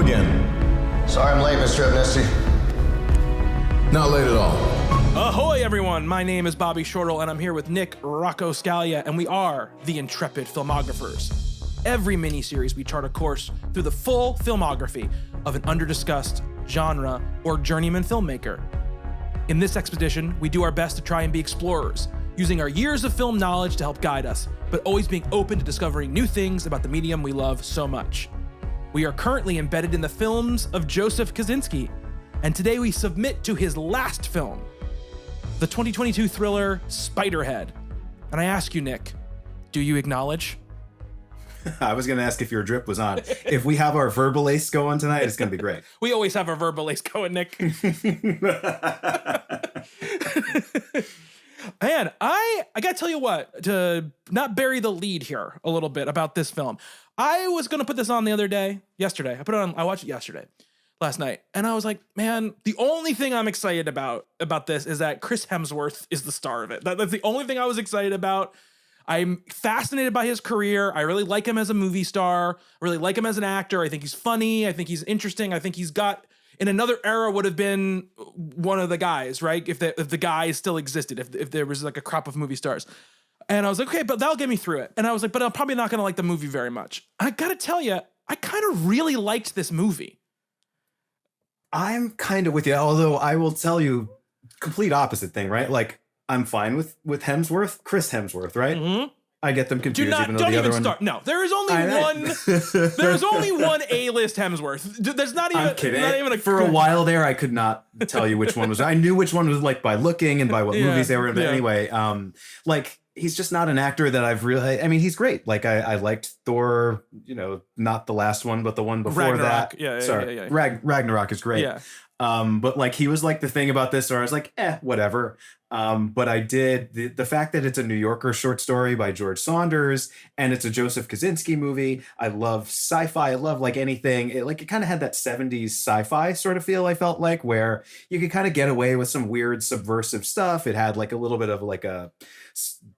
again. Sorry I'm late, Mr. Amnesty. Not late at all. Ahoy, everyone! My name is Bobby Shortle, and I'm here with Nick Rocco Scalia, and we are the Intrepid Filmographers. Every miniseries, we chart a course through the full filmography of an under-discussed genre or journeyman filmmaker. In this expedition, we do our best to try and be explorers, using our years of film knowledge to help guide us, but always being open to discovering new things about the medium we love so much. We are currently embedded in the films of Joseph Kosinski, and today we submit to his last film, the 2022 thriller Spiderhead. And I ask you, Nick, do you acknowledge? I was going to ask if your drip was on. If we have our verbal ace going tonight, it's going to be great. We always have our verbal ace going, Nick. Man, I got to tell you what, to not bury the lead here a little bit about this film. I was going to put this on yesterday. I watched it yesterday, last night. And I was like, man, the only thing I'm excited about this is that Chris Hemsworth is the star of it. That's the only thing I was excited about. I'm fascinated by his career. I really like him as a movie star. I really like him as an actor. I think he's funny. I think he's interesting. I think he's got, in another era, would have been one of the guys, right? If the guys still existed, if there was like a crop of movie stars. And I was like, okay, but that'll get me through it. And I was like, but I'm probably not going to like the movie very much. I got to tell you, I kind of really liked this movie. I'm kind of with you, although I will tell you, complete opposite thing, right? Like, I'm fine with Hemsworth, Chris Hemsworth, right? Mm-hmm. I get them confused. Don't even start. No, there is only one. There's only one A-list Hemsworth. There's not even. I'm kidding. Not even For a while there, I could not tell you which one was. I knew which one was, like, by looking and by what movies they were in. But anyway, like, he's just not an actor that I've really. I mean, he's great. Like, I liked Thor. Not the last one, but the one before Ragnarok. that. Sorry, Ragnarok is great. Yeah. But like, he was like the thing about this, or I was like, whatever. But I did the fact that it's a New Yorker short story by George Saunders and it's a Joseph Kosinski movie. I love sci-fi. I love like anything. It kind of had that 70s sci-fi sort of feel, I felt like, where you could kind of get away with some weird subversive stuff. It had like a little bit of like a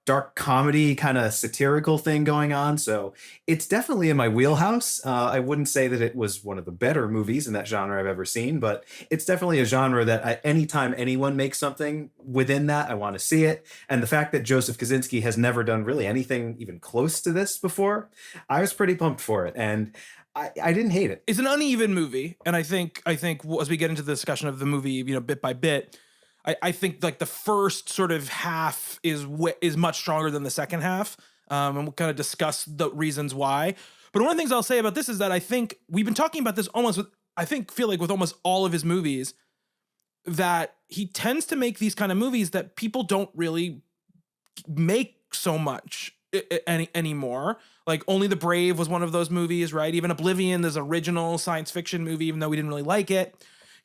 dark comedy kind of satirical thing going on. So it's definitely in my wheelhouse. I wouldn't say that it was one of the better movies in that genre I've ever seen, but it's definitely a genre that anytime anyone makes something within that, I want to see it. And the fact that Joseph Kosinski has never done really anything even close to this before, I was pretty pumped for it. And I didn't hate it. It's an uneven movie. And I think as we get into the discussion of the movie, bit by bit, I think like the first sort of half is much stronger than the second half. And we'll kind of discuss the reasons why. But one of the things I'll say about this is that I think we've been talking about this feel like with almost all of his movies, that he tends to make these kind of movies that people don't really make so much anymore. Like Only the Brave was one of those movies, right? Even Oblivion, this original science fiction movie, even though we didn't really like it.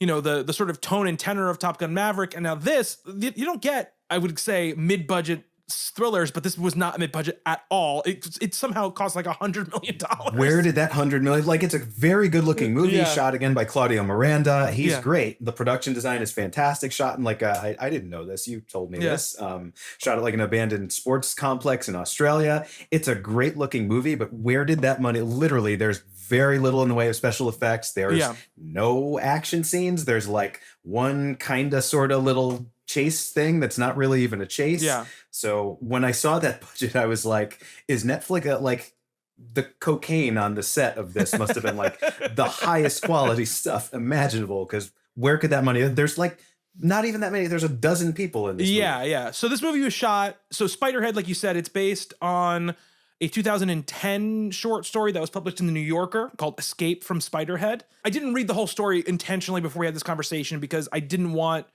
The sort of tone and tenor of Top Gun Maverick. And now this, you don't get, I would say, mid-budget thrillers, but this was not mid-budget at all. It somehow cost like $100 million. Where did that $100 million? Like, it's a very good-looking movie, shot again by Claudio Miranda. He's great. The production design is fantastic. Shot in like I didn't know this. You told me this. Shot at like an abandoned sports complex in Australia. It's a great-looking movie, but where did that money? Literally, there's very little in the way of special effects. There's no action scenes. There's like one kind of sort of little chase thing that's not really even a chase. Yeah. So when I saw that budget, I was like, is Netflix like the cocaine on the set of this must have been like the highest quality stuff imaginable? Because where could that money? There's like not even that many. There's a dozen people in this movie. Yeah. So this movie was shot. So Spiderhead, like you said, it's based on a 2010 short story that was published in the New Yorker called Escape from Spiderhead. I didn't read the whole story intentionally before we had this conversation because I didn't want...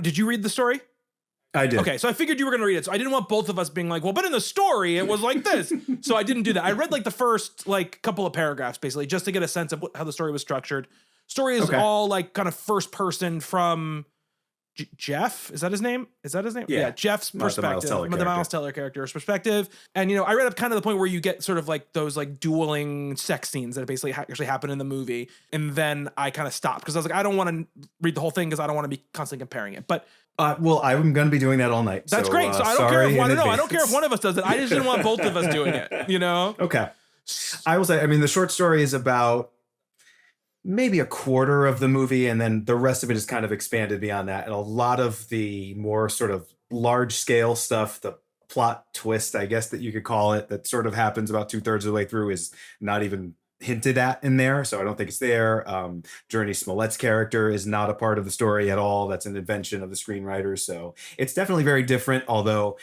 Did you read the story? I did. Okay, so I figured you were going to read it. So I didn't want both of us being like, well, but in the story, it was like this. So I didn't do that. I read like the first like couple of paragraphs, basically, just to get a sense of how the story was structured. Story is all like kind of first person from... Jeff, is that his name? Yeah, Jeff's perspective, the Miles Teller character's perspective. And I read up kind of the point where you get sort of like those like dueling sex scenes that basically actually happen in the movie. And then I kind of stopped because I was like, I don't want to read the whole thing because I don't want to be constantly comparing it. But well, I'm going to be doing that all night. That's great. So I don't care if I don't care if one of us does it. I just didn't want both of us doing it. Okay. I will say, I mean, the short story is about maybe a quarter of the movie, and then the rest of it is kind of expanded beyond that. And a lot of the more sort of large scale stuff, the plot twist, I guess that you could call it, that sort of happens about 2/3 of the way through, is not even hinted at in there. So I don't think it's there. Jurnee Smollett's character is not a part of the story at all. That's an invention of the screenwriters. So it's definitely very different. Although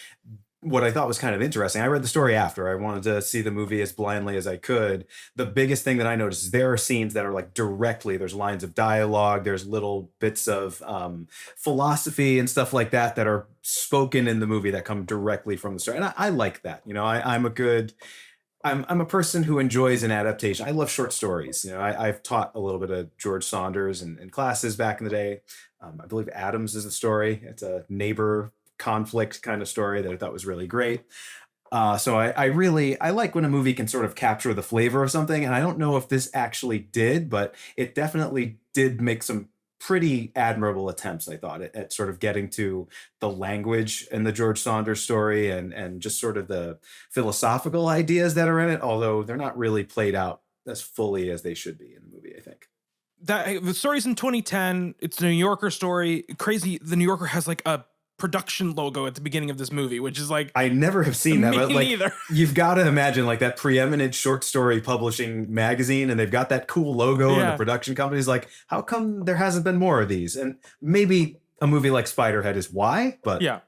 what I thought was kind of interesting, I read the story after. I wanted to see the movie as blindly as I could. The biggest thing that I noticed is there are scenes that are like directly, there's lines of dialogue, there's little bits of philosophy and stuff like that that are spoken in the movie that come directly from the story. And I like that. You know, I'm a person who enjoys an adaptation. I love short stories. You know, I've taught a little bit of George Saunders in classes back in the day. I believe Adams is the story. It's a neighbor conflict kind of story that I thought was really great. So I like when a movie can sort of capture the flavor of something. And I don't know if this actually did, but it definitely did make some pretty admirable attempts, I thought, at sort of getting to the language in the George Saunders story and just sort of the philosophical ideas that are in it, although they're not really played out as fully as they should be in the movie, I think. That the story's in 2010. It's a New Yorker story. Crazy. The New Yorker has like a production logo at the beginning of this movie, which is like, I never have seen that, but like neither. You've got to imagine like that preeminent short story publishing magazine, and they've got that cool logo, and the production company's like, how come there hasn't been more of these? And maybe a movie like Spiderhead is why, but yeah.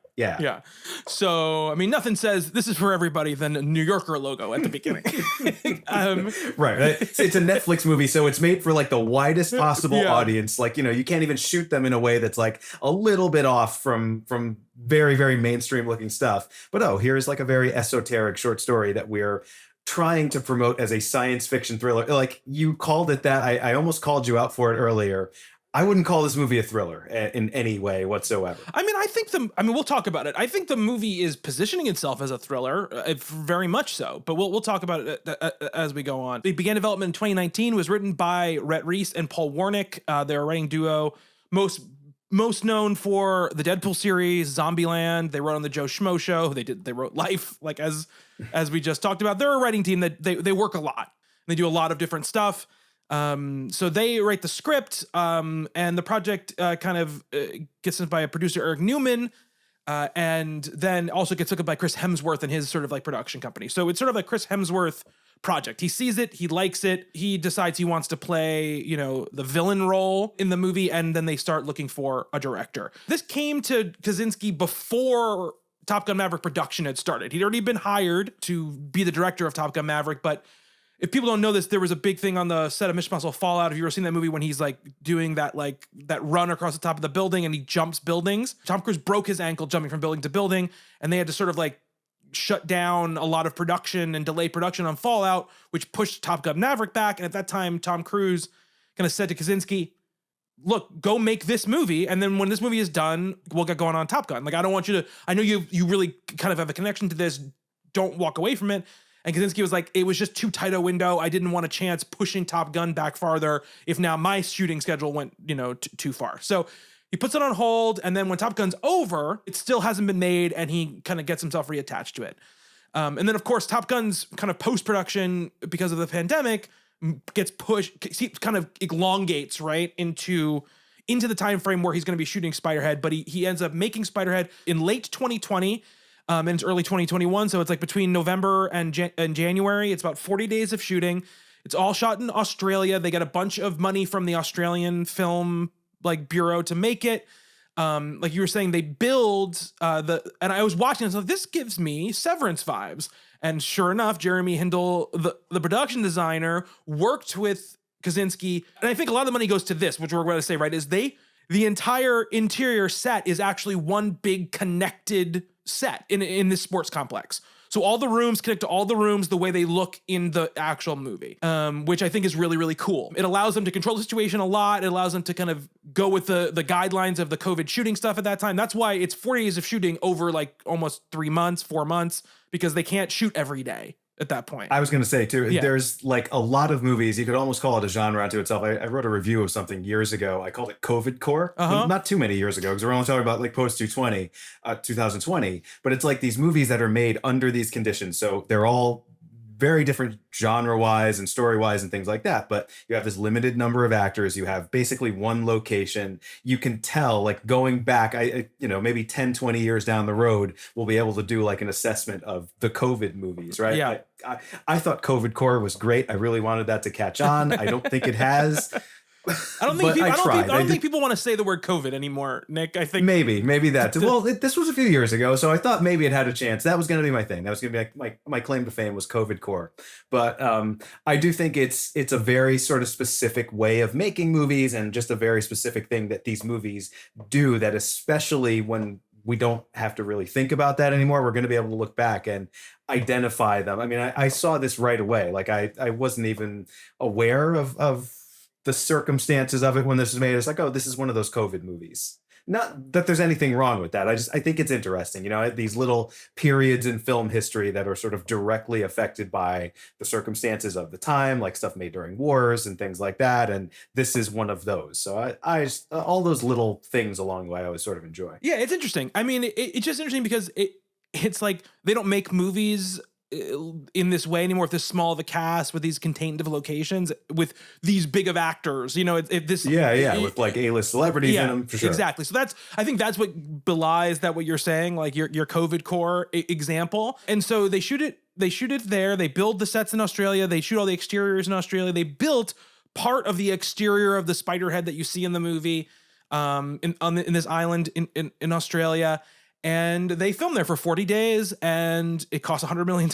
So, I mean, nothing says this is for everybody than a New Yorker logo at the beginning. Right. It's a Netflix movie, so it's made for like the widest possible audience. Like, you know, you can't even shoot them in a way that's like a little bit off from very, very mainstream looking stuff. But here's like a very esoteric short story that we're trying to promote as a science fiction thriller. Like, you called it that. I almost called you out for it earlier. I wouldn't call this movie a thriller in any way whatsoever. I mean, we'll talk about it. I think the movie is positioning itself as a thriller, very much so. But we'll talk about it as we go on. It began development in 2019. Was written by Rhett Reese and Paul Warnick. They're a writing duo, most known for the Deadpool series, Zombieland. They wrote on the Joe Schmo Show. They wrote Life, like as we just talked about. They're a writing team that they work a lot. They do a lot of different stuff. So they write the script, and the project gets sent by a producer, Eric Newman, and then also gets hooked up by Chris Hemsworth and his sort of like production company. So it's sort of a Chris Hemsworth project. He sees it, he likes it, he decides he wants to play, you know, the villain role in the movie, and then they start looking for a director. This came to Kosinski before Top Gun Maverick production had started. He'd already been hired to be the director of Top Gun Maverick, but if people don't know this, there was a big thing on the set of Mission Impossible Fallout. Have you ever seen that movie when he's like doing that run across the top of the building and he jumps buildings? Tom Cruise broke his ankle jumping from building to building, and they had to sort of like shut down a lot of production and delay production on Fallout, which pushed Top Gun Maverick back. And at that time, Tom Cruise kind of said to Kosinski, look, go make this movie, and then when this movie is done, we'll get going on Top Gun. Like, I don't want you to, I know you really kind of have a connection to this. Don't walk away from it. And Kosinski was like, it was just too tight a window. I didn't want a chance pushing Top Gun back farther if now my shooting schedule went, you know, too far. So he puts it on hold. And then when Top Gun's over, it still hasn't been made. And he kind of gets himself reattached to it. And then, of course, Top Gun's kind of post-production, because of the pandemic, gets pushed, kind of elongates, right, into the time frame where he's going to be shooting Spiderhead. But he ends up making Spiderhead in late 2020. And it's early 2021, so it's like between November and January. It's about 40 days of shooting. It's all shot in Australia. They get a bunch of money from the Australian Film Bureau to make it. Like you were saying, they build and I was watching it, so this gives me Severance vibes. And sure enough, Jeremy Hindle, the production designer, worked with Kosinski. And I think a lot of the money goes to this, which we're going to say, right, is the entire interior set is actually one big connected set in this sports complex. So all the rooms connect to all the rooms the way they look in the actual movie, which I think is really, really cool. It allows them to control the situation a lot. It allows them to kind of go with the guidelines of the COVID shooting stuff at that time. That's why it's 40 days of shooting over like almost 4 months, because they can't shoot every day at that point. I was going to say too, there's like a lot of movies, you could almost call it a genre unto itself. I wrote a review of something years ago. I called it COVID core. Not too many years ago, because we're only talking about like post 2020, but it's like these movies that are made under these conditions. So they're all very different genre-wise and story-wise and things like that. But you have this limited number of actors. You have basically one location. You can tell, like, going back, maybe 10, 20 years down the road, we'll be able to do like an assessment of the COVID movies, right? Yeah. I thought COVID Core was great. I really wanted that to catch on. I don't think it has. I don't think people want to say the word COVID anymore, Nick. I think maybe that. Well, this was a few years ago, so I thought maybe it had a chance. That was going to be my thing. That was going to be like my claim to fame was COVID Core. But I do think it's a very sort of specific way of making movies, and just a very specific thing that these movies do, that especially when we don't have to really think about that anymore, we're going to be able to look back and identify them. I mean, I saw this right away. Like I wasn't even aware of the circumstances of it when this was made. It's like, oh, this is one of those COVID movies. Not that there's anything wrong with that. I think it's interesting, these little periods in film history that are sort of directly affected by the circumstances of the time, like stuff made during wars and things like that. And this is one of those. So I just, all those little things along the way, I always sort of enjoy. Yeah, it's interesting. I mean, it's just interesting because it's like they don't make movies in this way anymore, with this small of a cast, with these contained of locations, with these big of actors, with like A-list celebrities in them, for sure. Exactly. So I think that's what belies that what you're saying, like your COVID Core example. And so they shoot it there. They build the sets in Australia. They shoot all the exteriors in Australia. They built part of the exterior of the Spiderhead that you see in the movie in this island in Australia. And they filmed there for 40 days, and it cost $100 million.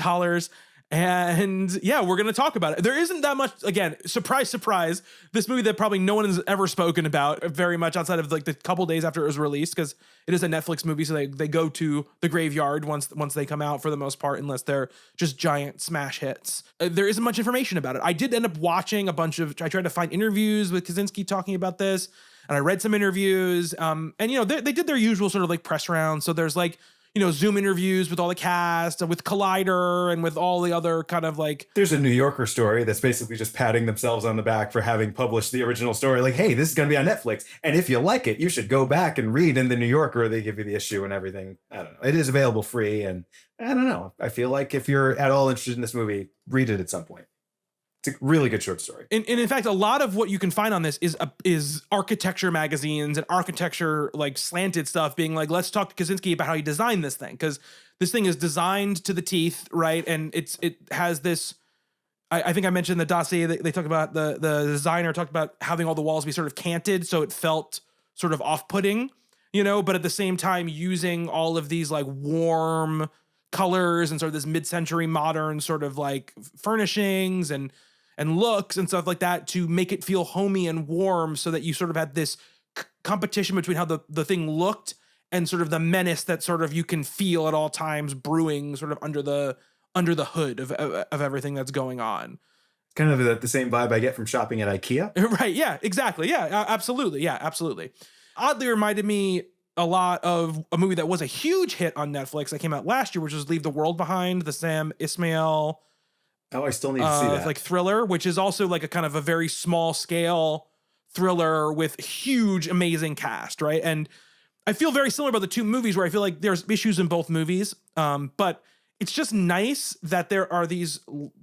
And yeah, we're going to talk about it. There isn't that much, again, surprise, surprise, this movie that probably no one has ever spoken about very much outside of like the couple days after it was released, because it is a Netflix movie. So they go to the graveyard once they come out, for the most part, unless they're just giant smash hits. There isn't much information about it. I did end up watching I tried to find interviews with Kosinski talking about this. And I read some interviews, and they did their usual sort of like press rounds. So there's like, Zoom interviews with all the cast, with Collider, and with all the other kind of like. There's a New Yorker story that's basically just patting themselves on the back for having published the original story. Like, hey, this is going to be on Netflix, and if you like it, you should go back and read in the New Yorker. They give you the issue and everything. I don't know. It is available free, and I don't know. I feel like if you're at all interested in this movie, read it at some point. It's a really good short story. And in fact, a lot of what you can find on this is architecture magazines and architecture like slanted stuff being like, let's talk to Kosinski about how he designed this thing. Because this thing is designed to the teeth, right? And it has this, I think I mentioned the dossier that they talked about, the designer talked about having all the walls be sort of canted, so it felt sort of off-putting, but at the same time using all of these like warm colors and sort of this mid-century modern sort of like furnishings and looks and stuff like that to make it feel homey and warm, so that you sort of had this competition between how the thing looked and sort of the menace that sort of you can feel at all times brewing sort of under the hood of everything that's going on. Kind of the same vibe I get from shopping at IKEA. Right. Yeah, exactly. Yeah, absolutely. Yeah, absolutely. Oddly reminded me a lot of a movie that was a huge hit on Netflix that came out last year, which was Leave the World Behind, the Sam Ismail. Oh, I still need to see that. Like thriller, which is also like a kind of a very small scale thriller with huge, amazing cast, right? And I feel very similar about the two movies, where I feel like there's issues in both movies, but it's just nice that there are these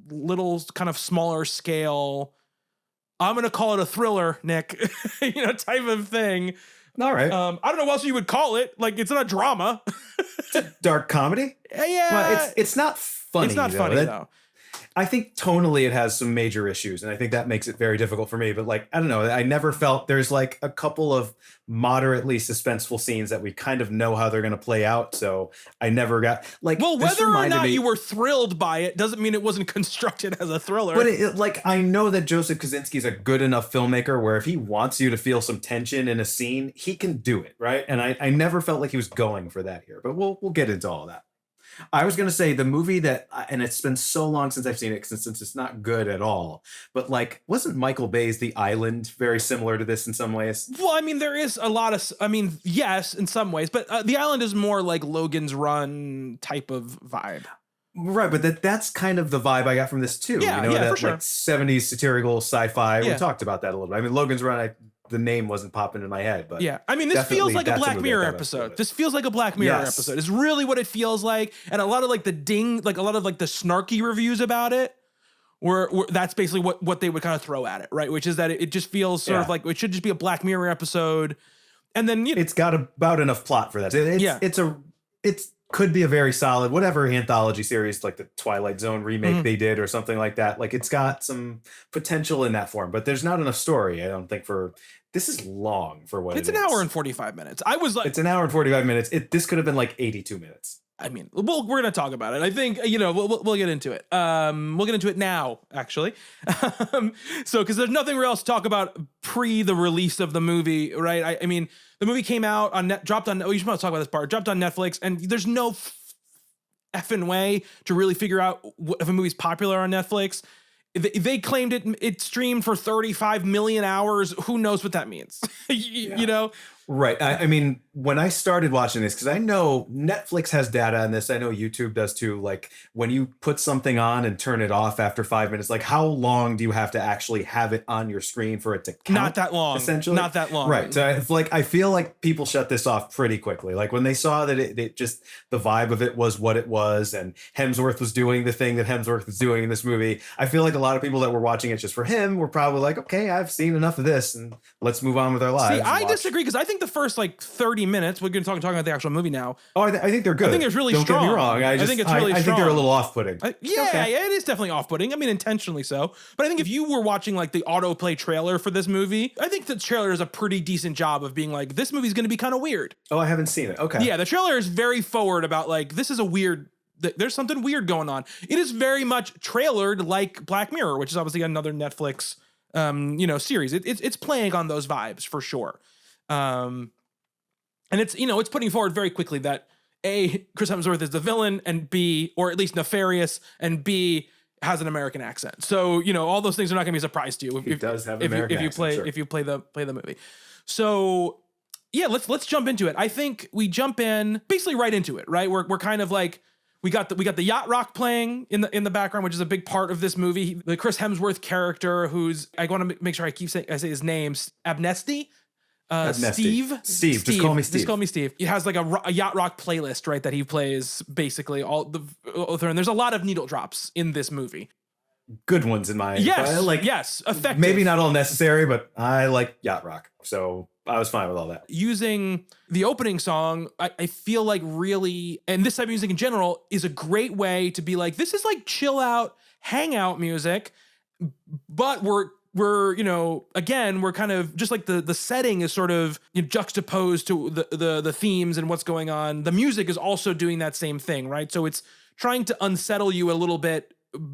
little kind of smaller scale, I'm going to call it a thriller, Nick, type of thing. All right. I don't know what else you would call it. Like, it's not a drama. It's a dark comedy? Yeah. Well, it's not funny. It's not funny, though. I think tonally it has some major issues, and I think that makes it very difficult for me. But like, I don't know, I never felt, there's like a couple of moderately suspenseful scenes that we kind of know how they're going to play out. So I never got like, well, whether or not you were thrilled by it doesn't mean it wasn't constructed as a thriller. But like, I know that Joseph Kosinski is a good enough filmmaker where if he wants you to feel some tension in a scene, he can do it, right? And I never felt like he was going for that here. But we'll get into all that. I was going to say the movie that, and it's been so long since I've seen it, since it's not good at all, but like, wasn't Michael Bay's The Island very similar to this in some ways? Well, I mean, there is a lot of, yes, in some ways, but The Island is more like Logan's Run type of vibe. Right, but that's kind of the vibe I got from this too. Yeah, that for sure. Like 70s satirical sci-fi. Yeah. We talked about that a little bit. I mean, Logan's Run, the name wasn't popping in my head. But yeah, I mean, this feels like a Black Mirror episode. This feels like a Black Mirror episode. It's really what it feels like. And a lot of like the snarky reviews about it were that's basically what they would kind of throw at it, right? Which is that it just feels sort of like it should just be a Black Mirror episode. And then it's got about enough plot for that. It could be a very solid whatever anthology series like the Twilight Zone remake they did or something like that. Like it's got some potential in that form, but there's not enough story. I don't think this is long for what it's an hour and 45 minutes. I was like, it's an hour and 45 minutes. This could have been like 82 minutes. I mean, we're going to talk about it. I think, we'll get into it. We'll get into it now, actually. Because there's nothing else to talk about pre the release of the movie, right? I mean, the movie came out dropped on, you should probably talk about this part, dropped on Netflix, and there's no effing way to really figure out if a movie's popular on Netflix. They claimed it streamed for 35 million hours. Who knows what that means? You know? Right. I mean, when I started watching this, because I know Netflix has data on this, I know YouTube does too. Like when you put something on and turn it off after 5 minutes, like how long do you have to actually have it on your screen for it to count? Not that long. Essentially, not that long. Right. So it's like I feel like people shut this off pretty quickly. Like when they saw that it just the vibe of it was what it was, and Hemsworth was doing the thing that Hemsworth was doing in this movie. I feel like a lot of people that were watching it just for him were probably like, okay, I've seen enough of this, and let's move on with our lives. See, I disagree because I think the first like 30 minutes, we're going to talking about the actual movie now. Oh, I think they're good. I think it's really strong. Don't get me wrong. I think it's really strong. I think they're a little off-putting. Yeah, it is definitely off-putting. I mean, intentionally so. But I think if you were watching like the autoplay trailer for this movie, I think the trailer does a pretty decent job of being like, this movie's going to be kind of weird. Oh, I haven't seen it. Okay. Yeah, the trailer is very forward about like, this is a weird, there's something weird going on. It is very much trailered like Black Mirror, which is obviously another Netflix, series. It's playing on those vibes for sure. And it's putting forward very quickly that A, Chris Hemsworth is the villain, and B, or at least nefarious, and B, has an American accent. So, all those things are not going to be a surprise to you. He does have an American accent, if you play the movie. So, yeah, let's jump into it. I think we jump in basically right into it, right? We're kind of like, we got the yacht rock playing in the background, which is a big part of this movie. The Chris Hemsworth character, who's, I want to make sure I say his name, Abnesti. Steve. Just call me Steve. Just call me Steve. He has like a yacht rock playlist, right? That he plays basically all and there's a lot of needle drops in this movie. Good ones in my yes, effective. Maybe not all necessary, but I like yacht rock, so I was fine with all that. Using the opening song, I feel like really, and this type of music in general is a great way to be like, this is like chill out, hangout music, but we're again, we're kind of just like the setting is sort of juxtaposed to the themes and what's going on. The music is also doing that same thing, right? So it's trying to unsettle you a little bit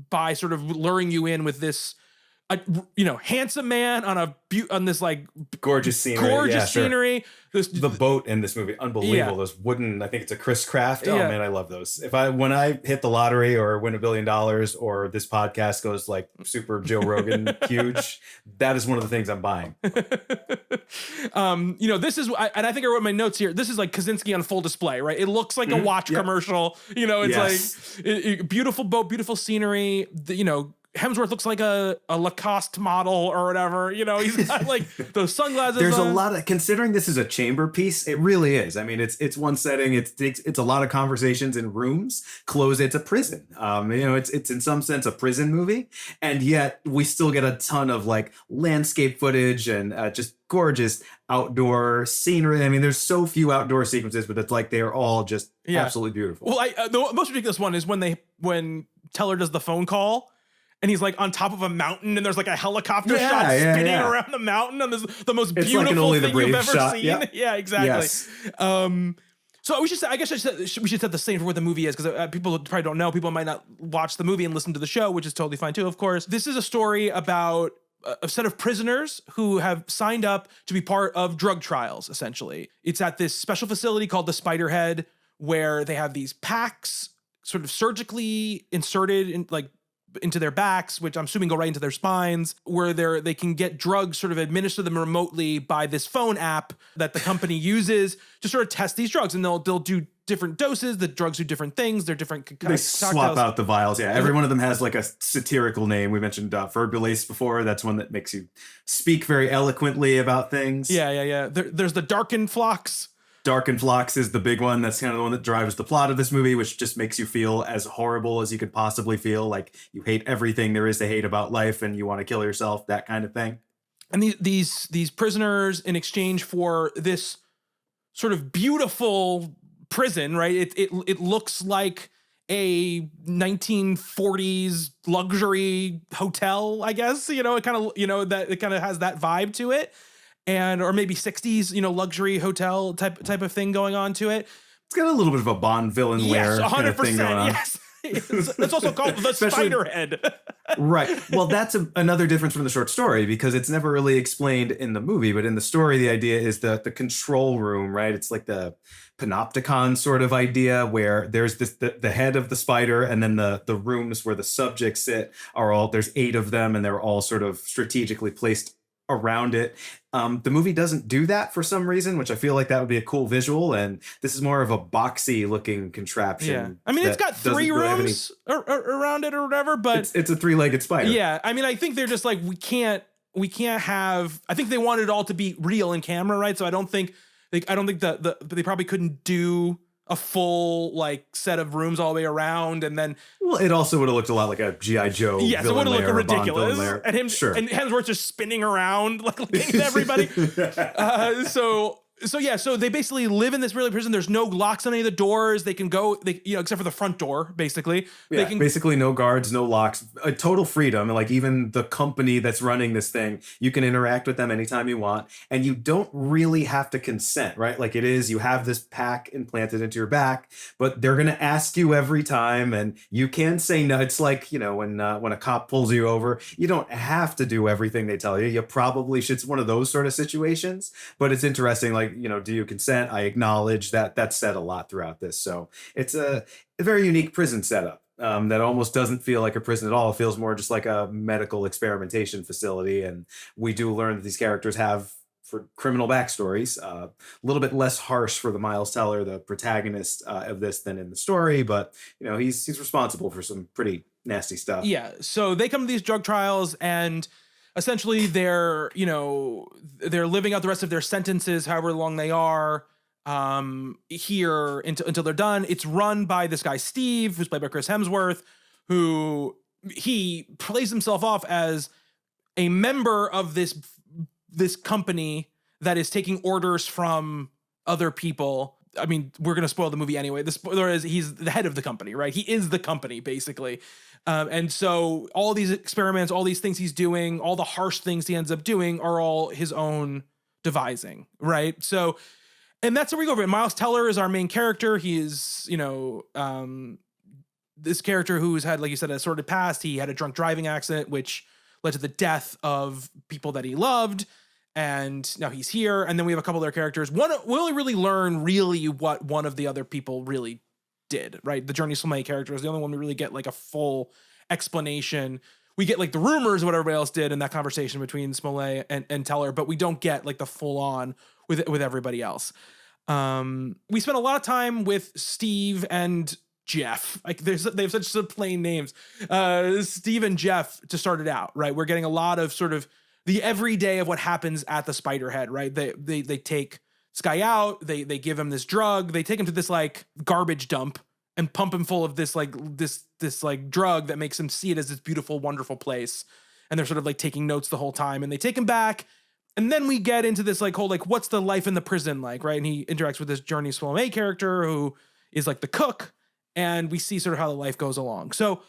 by sort of luring you in with this, handsome man on this like gorgeous scenery. Scenery. The boat in this movie, unbelievable. Yeah. Those wooden, I think it's a Chris Craft. Oh yeah. Man, I love those. When I hit the lottery or win $1 billion or this podcast goes like super Joe Rogan huge, that is one of the things I'm buying. This is, and I think I wrote my notes here. This is like Kosinski on full display, right? It looks like a watch commercial. It's like beautiful boat, beautiful scenery. Hemsworth looks like a Lacoste model or whatever. He's got like those sunglasses. There's a lot of, considering this is a chamber piece, it really is. I mean, it's one setting. It's a lot of conversations in rooms. It's a prison. It's in some sense a prison movie, and yet we still get a ton of like landscape footage and just gorgeous outdoor scenery. I mean, there's so few outdoor sequences, but it's like they're all just absolutely beautiful. Well, the most ridiculous one is when Teller does the phone call. And he's like on top of a mountain, and there's like a helicopter shot spinning around the mountain, and this the most beautiful like thing you've ever shot. seen. Yep. Yeah, exactly. Yes. So we should say, I guess we should set the same for what the movie is, because people probably don't know. People might not watch the movie and listen to the show, which is totally fine too, of course. This is a story about a set of prisoners who have signed up to be part of drug trials, essentially. It's at this special facility called the Spiderhead, where they have these packs sort of surgically inserted into their backs, which I'm assuming go right into their spines, where they can get drugs sort of administer them remotely by this phone app that the company uses to sort of test these drugs. And they'll do different doses. The drugs do different things. They're different They swap out the vials. Yeah, every one of them has like a satirical name. We mentioned Verbulace before. That's one that makes you speak very eloquently about things. Yeah. There's the Darkened Phlox. Darkened Phlox is the big one. That's kind of the one that drives the plot of this movie, which just makes you feel as horrible as you could possibly feel. Like you hate everything there is to hate about life and you want to kill yourself, that kind of thing. And these prisoners, in exchange for this sort of beautiful prison, right? It looks like a 1940s luxury hotel, I guess. It kind of, that it kind of has that vibe to it. And or maybe 60s, luxury hotel type of thing going on to it. It's got a little bit of a Bond villain lair 100%, kind of thing going on. Yes. It's also called the Spiderhead. Right. Well, that's another difference from the short story because it's never really explained in the movie. But in the story, the idea is the control room, right? It's like the panopticon sort of idea where there's the head of the spider and then the rooms where the subjects sit there's 8 of them and they're all sort of strategically placed around it. The movie doesn't do that for some reason, which I feel like that would be a cool visual. And this is more of a boxy looking contraption. Yeah. I mean, it's got 3 rooms around it or whatever, but it's a 3-legged spider. Yeah. I mean, I think they're just like, we can't have, I think they wanted it all to be real in camera, right? So I don't think they probably couldn't do a full like set of rooms all the way around, and then it also would have looked a lot like a G.I. Joe. Yes, it would have looked ridiculous. And him and Hemsworth just spinning around like looking at everybody. So they basically live in this really prison. There's no locks on any of the doors. They can go, except for the front door, basically. Yeah, basically no guards, no locks, a total freedom. Like even the company that's running this thing, you can interact with them anytime you want. And you don't really have to consent, right? Like you have this pack implanted into your back, but they're going to ask you every time. And you can say no. It's like, when a cop pulls you over, you don't have to do everything they tell you. You probably should. It's one of those sort of situations, but it's interesting. Like, do you consent? I acknowledge that that's said a lot throughout this. So it's a very unique prison setup that almost doesn't feel like a prison at all. It feels more just like a medical experimentation facility. And we do learn that these characters have for criminal backstories, a little bit less harsh for the Miles Teller, the protagonist of this, than in the story. But, he's responsible for some pretty nasty stuff. Yeah. So they come to these drug trials and essentially they're living out the rest of their sentences, however long they are, here until they're done. It's run by this guy, Steve, who's played by Chris Hemsworth, who he plays himself off as a member of this company that is taking orders from other people. I mean, we're going to spoil the movie anyway. The spoiler is he's the head of the company, right? He is the company, basically. And so all these experiments, all these things he's doing, all the harsh things he ends up doing are all his own devising, right? So, and that's where we go over it. Miles Teller is our main character. He is, this character who's had, like you said, a sordid past. He had a drunk driving accident, which led to the death of people that he loved. And now he's here. And then we have a couple other characters. We only really learn what one of the other people really did, right? The Jurnee Smollett character is the only one we really get like a full explanation. We get like the rumors of what everybody else did in that conversation between Smollett and Teller, but we don't get like the full on with everybody else. We spent a lot of time with Steve and Jeff. Like they have such plain names. Steve and Jeff to start it out, right? We're getting a lot of sort of the everyday of what happens at the Spiderhead, right? They take this guy out, they give him this drug, they take him to this like garbage dump and pump him full of this drug that makes him see it as this beautiful, wonderful place. And they're sort of like taking notes the whole time, and they take him back. And then we get into this like whole, like, what's the life in the prison like, right? And he interacts with this Jurnee Smollett character who is like the cook, and we see sort of how the life goes along. So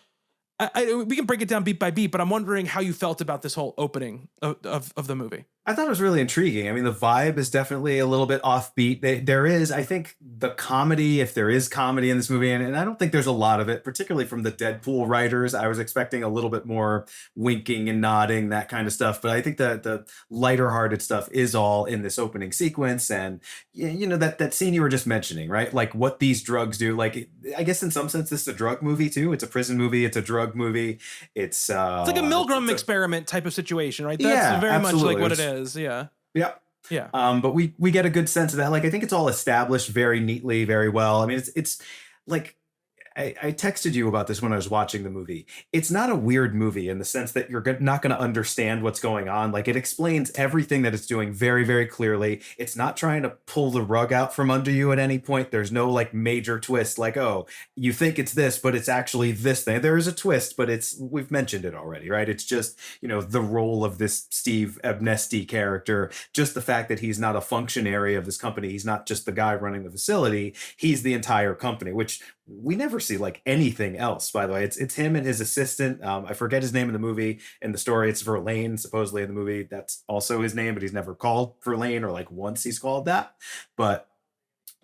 we can break it down beat by beat, but I'm wondering how you felt about this whole opening of the movie. I thought it was really intriguing. I mean, the vibe is definitely a little bit offbeat. There is, I think, the comedy, if there is comedy in this movie, and I don't think there's a lot of it, particularly from the Deadpool writers. I was expecting a little bit more winking and nodding, that kind of stuff. But I think the lighter-hearted stuff is all in this opening sequence. And, that scene you were just mentioning, right? Like what these drugs do. Like, I guess in some sense, this is a drug movie, too. It's a prison movie. It's a drug movie. It's like a Milgram experiment type of situation, right? That's very absolutely. much like what it is. Yeah. Yeah. Yeah. But we get a good sense of that. Like, I think it's all established very neatly, very well. I mean, it's like, I texted you about this when I was watching the movie. It's not a weird movie in the sense that you're not going to understand what's going on. Like, it explains everything that it's doing very, very clearly. It's not trying to pull the rug out from under you at any point. There's no like major twist like, oh, you think it's this, but it's actually this thing. There is a twist, but we've mentioned it already, right? It's just, the role of this Steve Abnesti character, just the fact that he's not a functionary of this company. He's not just the guy running the facility. He's the entire company, which we never see like anything else, by the way. It's him and his assistant. I forget his name in the movie. In the story, it's Verlaine, supposedly in the movie. That's also his name, but he's never called Verlaine, or like once he's called that. But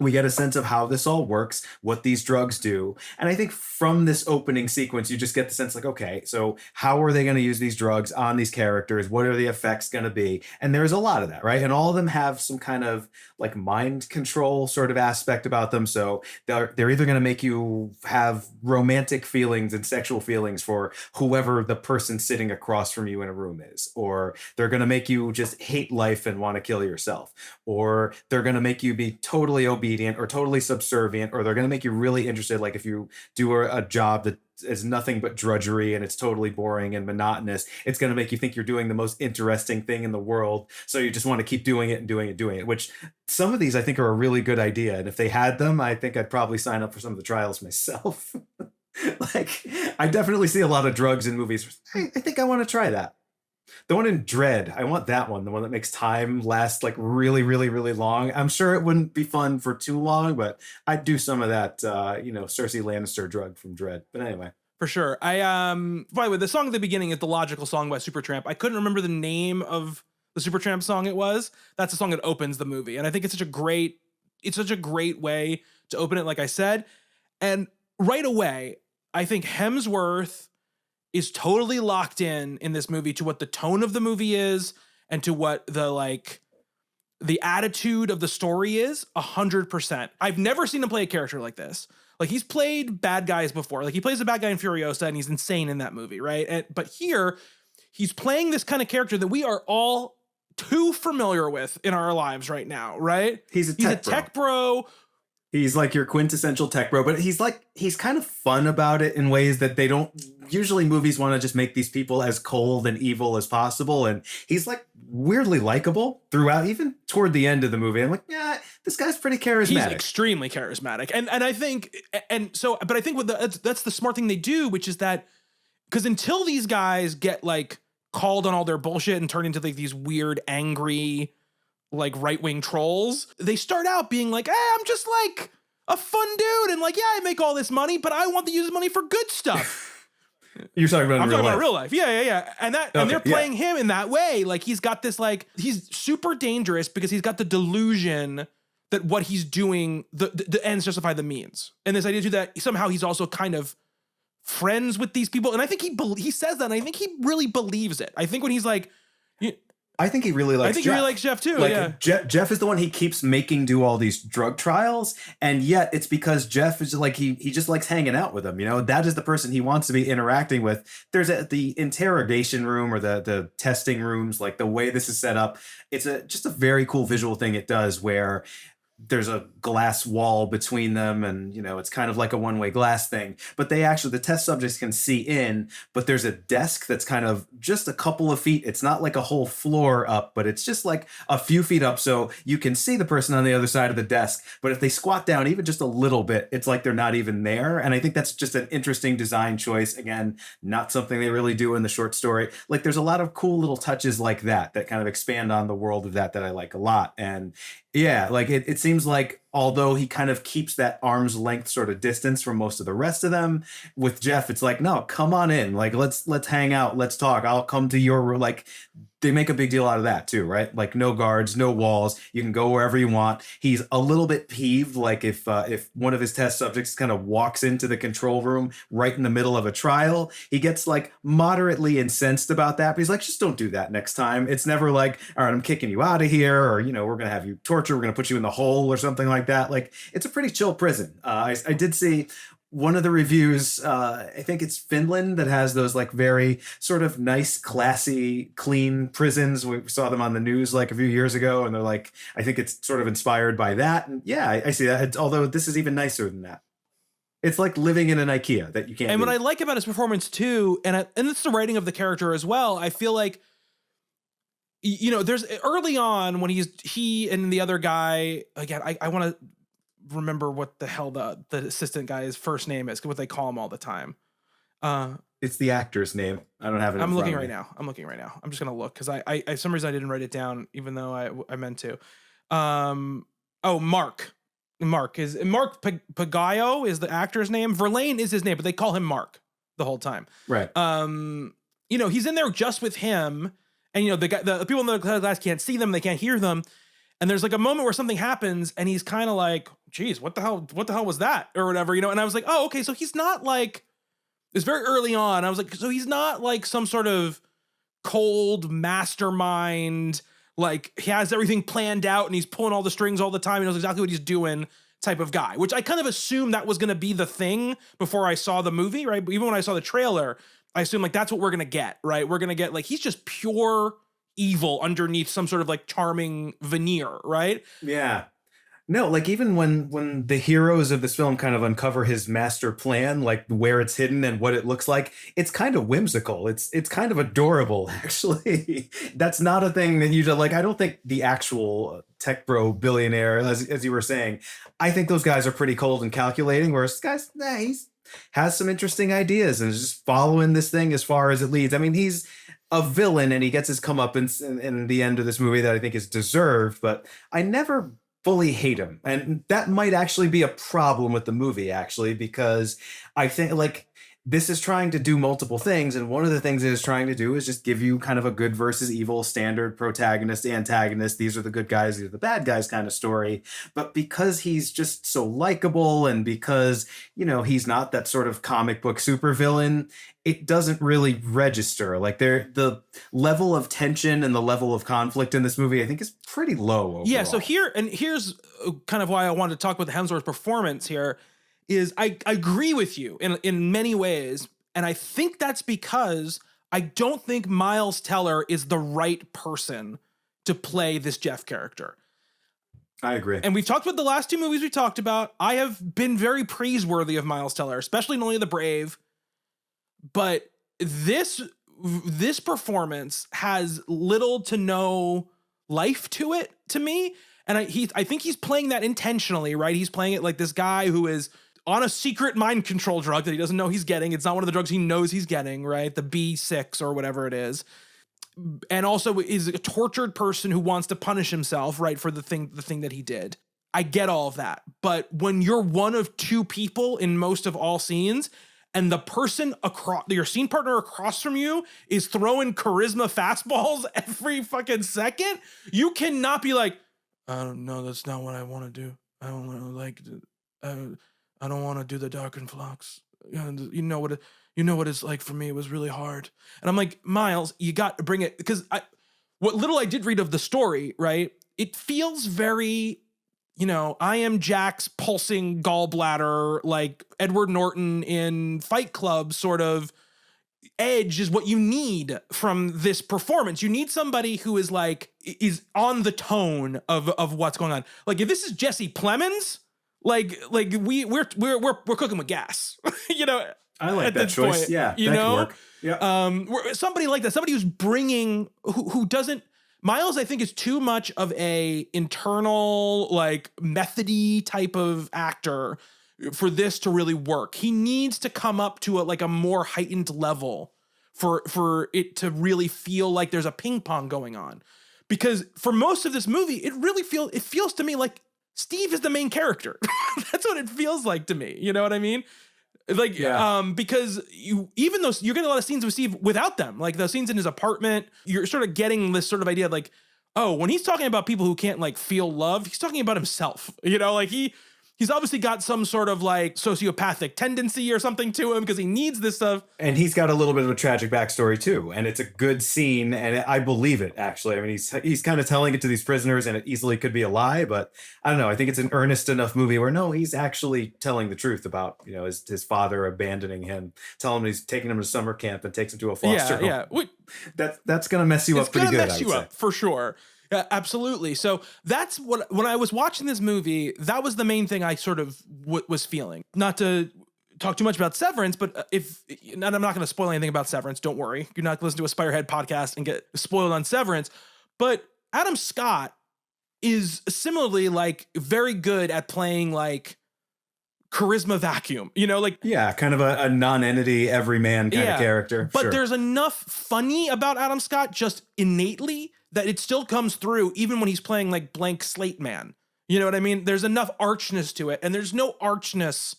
we get a sense of how this all works, what these drugs do. And I think from this opening sequence, you just get the sense like, okay, so how are they going to use these drugs on these characters? What are the effects going to be? And there's a lot of that, right? And all of them have some kind of like mind control sort of aspect about them. So they're either going to make you have romantic feelings and sexual feelings for whoever the person sitting across from you in a room is, or they're going to make you just hate life and want to kill yourself, or they're going to make you be totally obedient or totally subservient, or they're going to make you really interested. Like if you do a job that is nothing but drudgery and it's totally boring and monotonous, it's going to make you think you're doing the most interesting thing in the world. So you just want to keep doing it and doing it, which some of these I think are a really good idea. And if they had them, I think I'd probably sign up for some of the trials myself. Like, I definitely see a lot of drugs in movies. I think I want to try that. The one in Dread, I want that one. The one that makes time last like really, really, really long. I'm sure it wouldn't be fun for too long, but I'd do some of that, Cersei Lannister drug from Dread. But anyway. For sure. By the way, the song at the beginning is the Logical Song by Supertramp. I couldn't remember the name of the Supertramp song it was. That's the song that opens the movie. And I think it's such a great way to open it, like I said. And right away, I think Hemsworth is totally locked in this movie to what the tone of the movie is and to what the attitude of the story is 100%. I've never seen him play a character like this. Like, he's played bad guys before. Like, he plays a bad guy in Furiosa and he's insane in that movie, right? But here he's playing this kind of character that we are all too familiar with in our lives right now, right? He's a tech bro. He's like your quintessential tech bro, but he's kind of fun about it in ways that they don't usually. Movies want to just make these people as cold and evil as possible. And he's like weirdly likable throughout, even toward the end of the movie. I'm like, yeah, this guy's pretty charismatic. He's extremely charismatic. And I think, but I think that's the smart thing they do, which is that, because until these guys get like called on all their bullshit and turn into like these weird, angry, like right-wing trolls, they start out being like, hey, I'm just like a fun dude, and like, yeah, I make all this money, but I want to use money for good stuff. You're talking about real life. Yeah. And they're playing him in that way. Like, he's got this, like, he's super dangerous because he's got the delusion that what he's doing, the ends justify the means. And this idea too that somehow he's also kind of friends with these people. And I think he says that, and I think he really believes it. I think when he's like, I think he really likes Jeff. He really likes Jeff too. Like, yeah. Jeff is the one he keeps making do all these drug trials, and yet it's because Jeff is like he just likes hanging out with him. That is the person he wants to be interacting with. There's the interrogation room or the testing rooms, like the way this is set up. It's just a very cool visual thing it does, where there's a glass wall between them, and it's kind of like a one-way glass thing, but the test subjects can see in, but there's a desk that's kind of just a couple of feet. It's not like a whole floor up, but it's just like a few feet up, so you can see the person on the other side of the desk. But if they squat down even just a little bit, it's like they're not even there. And I think that's just an interesting design choice. Again, not something they really do in the short story. Like, there's a lot of cool little touches like that kind of expand on the world of that I like a lot. And yeah, like it seems like, although he kind of keeps that arm's length sort of distance from most of the rest of them, with Jeff, it's like, no, come on in. Like, let's hang out. Let's talk. I'll come to your room. Like, they make a big deal out of that too, right? Like, no guards, no walls. You can go wherever you want. He's a little bit peeved. Like, if one of his test subjects kind of walks into the control room right in the middle of a trial, he gets like moderately incensed about that. But he's like, just don't do that next time. It's never like, all right, I'm kicking you out of here, or, we're going to have you torture. We're going to put you in the hole or something like that. Like, it's a pretty chill prison. I did see one of the reviews, I think it's Finland, that has those like very sort of nice, classy, clean prisons. We saw them on the news like a few years ago, and they're like, I think it's sort of inspired by that. And yeah, I see that. Although this is even nicer than that. It's like living in an IKEA that you can't. And leave. what I like about his performance too, and it's the writing of the character as well. I feel like, you know, there's early on when he and the other guy, again, I want to remember what the hell the assistant guy's first name is, what they call him all the time. It's the actor's name. I don't have it. I'm looking right now. I'm just gonna look because I for some reason I didn't write it down, even though I meant to. Mark Pagayo is the actor's name. Verlaine is his name, but they call him Mark the whole time. Right. You know, he's in there just with him, and you know the people in the class can't see them, they can't hear them, and there's like a moment where something happens, and he's kind of like, "Geez, what the hell was that?" or whatever, you know. And I was like, "Oh, okay, so he's not like." It's very early on. I was like, so he's not like some sort of cold mastermind, like he has everything planned out and he's pulling all the strings all the time. He knows exactly what he's doing type of guy, which I kind of assumed that was going to be the thing before I saw the movie, right? But even when I saw the trailer, I assumed like that's what we're going to get, right? We're going to get like, he's just pure evil underneath some sort of like charming veneer, right? Yeah. No, like even when the heroes of this film kind of uncover his master plan, like where it's hidden and what it looks like, it's kind of whimsical. It's kind of adorable, actually. That's not a thing that you like. I don't think the actual tech bro billionaire, as you were saying, I think those guys are pretty cold and calculating. Whereas this guy's, he's has some interesting ideas and is just following this thing as far as it leads. I mean, he's a villain and he gets his comeuppance in the end of this movie that I think is deserved, but I never fully hate him. And that might actually be a problem with the movie, actually, because I think like this is trying to do multiple things. And one of the things it is trying to do is just give you kind of a good versus evil standard protagonist, antagonist. These are the good guys, these are the bad guys kind of story. But because he's just so likable and because, you know, he's not that sort of comic book supervillain, it doesn't really register. Like the level of tension and the level of conflict in this movie, I think, is pretty low overall. Yeah, so here's kind of why I wanted to talk about the Hemsworth performance here. Is I agree with you in many ways, and I think that's because I don't think Miles Teller is the right person to play this Jeff character. I agree. And we've talked about the last two movies we talked about. I have been very praiseworthy of Miles Teller, especially in Only the Brave. But this performance has little to no life to it to me, and I think he's playing that intentionally, right? He's playing it like this guy who is on a secret mind control drug that he doesn't know he's getting. It's not one of the drugs he knows he's getting, right? The B6 or whatever it is. And also is a tortured person who wants to punish himself, right, for the thing that he did. I get all of that. But when you're one of two people in most of all scenes, and the person across, your scene partner across from you is throwing charisma fastballs every fucking second, you cannot be like, I don't know, that's not what I want to do. I don't want to like, I don't want to do the Darkened Flocks. You know what it's like for me. It was really hard. And I'm like, Miles, you got to bring it, because what little I did read of the story, right? It feels very, you know, I am Jack's pulsing gallbladder, like Edward Norton in Fight Club sort of edge is what you need from this performance. You need somebody who is like, is on the tone of what's going on. Like if this is Jesse Plemons, like we're cooking with gas, you know. I like that choice. Point, yeah, you that know, could work. Yeah. Somebody like that, somebody who's bringing, who doesn't. Miles, I think, is too much of a internal, like methody type of actor for this to really work. He needs to come up to a more heightened level for it to really feel like there's a ping pong going on. Because for most of this movie, it feels to me like Steve is the main character. That's what it feels like to me. You know what I mean? Like, yeah. Because even though you're getting a lot of scenes with Steve without them, like the scenes in his apartment, you're sort of getting this sort of idea, like, oh, when he's talking about people who can't like feel love, he's talking about himself, you know, like He's obviously got some sort of like sociopathic tendency or something to him because he needs this stuff. And he's got a little bit of a tragic backstory too, and it's a good scene, and I believe it actually. I mean, he's kind of telling it to these prisoners, and it easily could be a lie, but I don't know. I think it's an earnest enough movie where no, he's actually telling the truth about his father abandoning him, telling him he's taking him to summer camp and takes him to a foster home. Yeah, that's gonna mess you up pretty good. Mess you up for sure. Absolutely. So that's what, when I was watching this movie, that was the main thing I sort of was feeling. Not to talk too much about Severance, but and I'm not going to spoil anything about Severance. Don't worry. You're not going to listen to a Spiderhead podcast and get spoiled on Severance. But Adam Scott is similarly like very good at playing like charisma vacuum, kind of a non-entity everyman kind of character. But there's enough funny about Adam Scott just innately that it still comes through even when he's playing like blank slate man. You know what I mean? There's enough archness to it, and there's no archness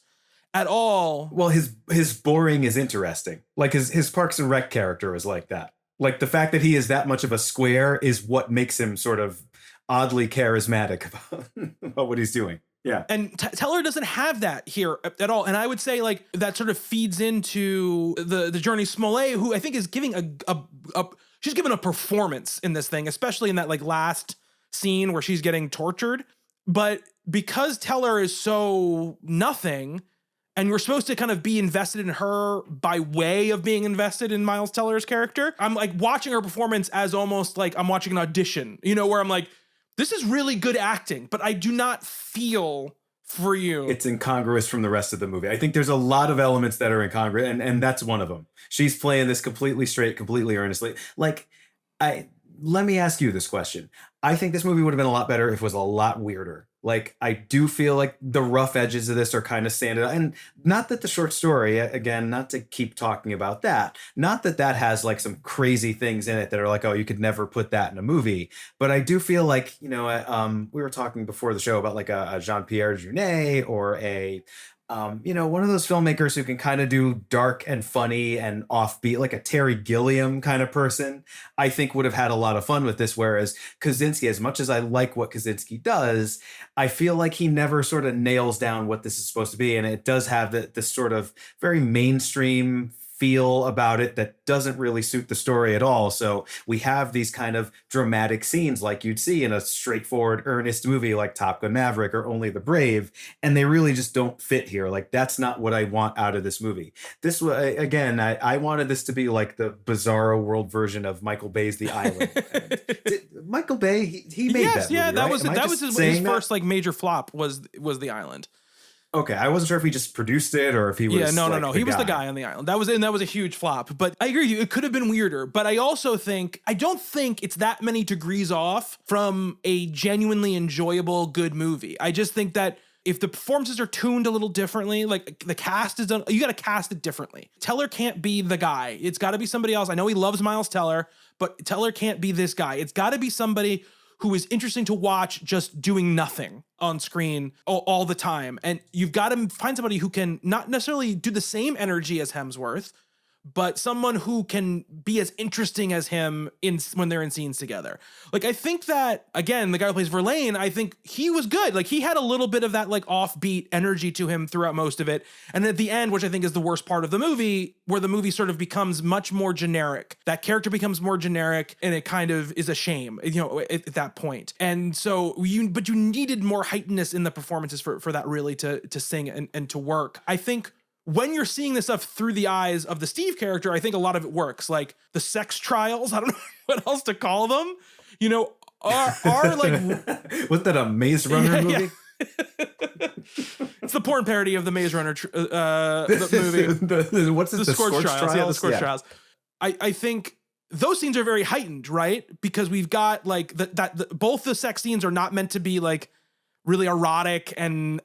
at all. Well, his boring is interesting. Like his Parks and Rec character is like that. Like the fact that he is that much of a square is what makes him sort of oddly charismatic about what he's doing. Yeah. And Teller doesn't have that here at all. And I would say like that sort of feeds into the Jurnee Smollett, who I think is giving she's given a performance in this thing, especially in that like last scene where she's getting tortured. But because Teller is so nothing, and we're supposed to kind of be invested in her by way of being invested in Miles Teller's character, I'm like watching her performance as almost like I'm watching an audition, where I'm like, this is really good acting, but I do not feel for you. It's incongruous from the rest of the movie. I think there's a lot of elements that are incongruous, and that's one of them. She's playing this completely straight, completely earnestly. Like, let me ask you this question. I think this movie would have been a lot better if it was a lot weirder. Like, I do feel like the rough edges of this are kind of sanded. And not that the short story, again, not to keep talking about that, not that that has like some crazy things in it that are like, oh, you could never put that in a movie. But I do feel like, we were talking before the show about like a Jean-Pierre Jeunet or one of those filmmakers who can kind of do dark and funny and offbeat, like a Terry Gilliam kind of person, I think would have had a lot of fun with this. Whereas Kosinski, as much as I like what Kosinski does, I feel like he never sort of nails down what this is supposed to be. And it does have this sort of very mainstream feel about it that doesn't really suit the story at all. So we have these kind of dramatic scenes like you'd see in a straightforward, earnest movie like Top Gun Maverick or Only the Brave, and they really just don't fit here. Like, that's not what I want out of this movie. This was, again, I wanted this to be like the bizarro world version of Michael Bay's The Island. Michael Bay, he made that movie, that right? that was his first like major flop was The Island. Okay, I wasn't sure if he just produced it or if he was. Yeah, no. He was the guy on The Island. That was a huge flop. But I agree with you. It could have been weirder. But I also don't think it's that many degrees off from a genuinely enjoyable, good movie. I just think that if the performances are tuned a little differently, like the cast is done, you got to cast it differently. Teller can't be the guy. It's got to be somebody else. I know he loves Miles Teller, but Teller can't be this guy. It's got to be somebody who is interesting to watch just doing nothing on screen all the time. And you've got to find somebody who can not necessarily do the same energy as Hemsworth, but someone who can be as interesting as him when they're in scenes together. Like, I think that, again, the guy who plays Verlaine, I think he was good. Like, he had a little bit of that like offbeat energy to him throughout most of it. And at the end, which I think is the worst part of the movie, where the movie sort of becomes much more generic. That character becomes more generic, and it kind of is a shame, at that point. And so you needed more heightenedness in the performances for that really to sing and to work. I think when you're seeing this stuff through the eyes of the Steve character, I think a lot of it works. Like the sex trials, I don't know what else to call them, are like... Was that a Maze Runner movie? Yeah. It's the porn parody of the Maze Runner the movie. What's it? The Scorch Trials? Yeah, the Scorch Trials. I think those scenes are very heightened, right? Because we've got like both the sex scenes are not meant to be like really erotic and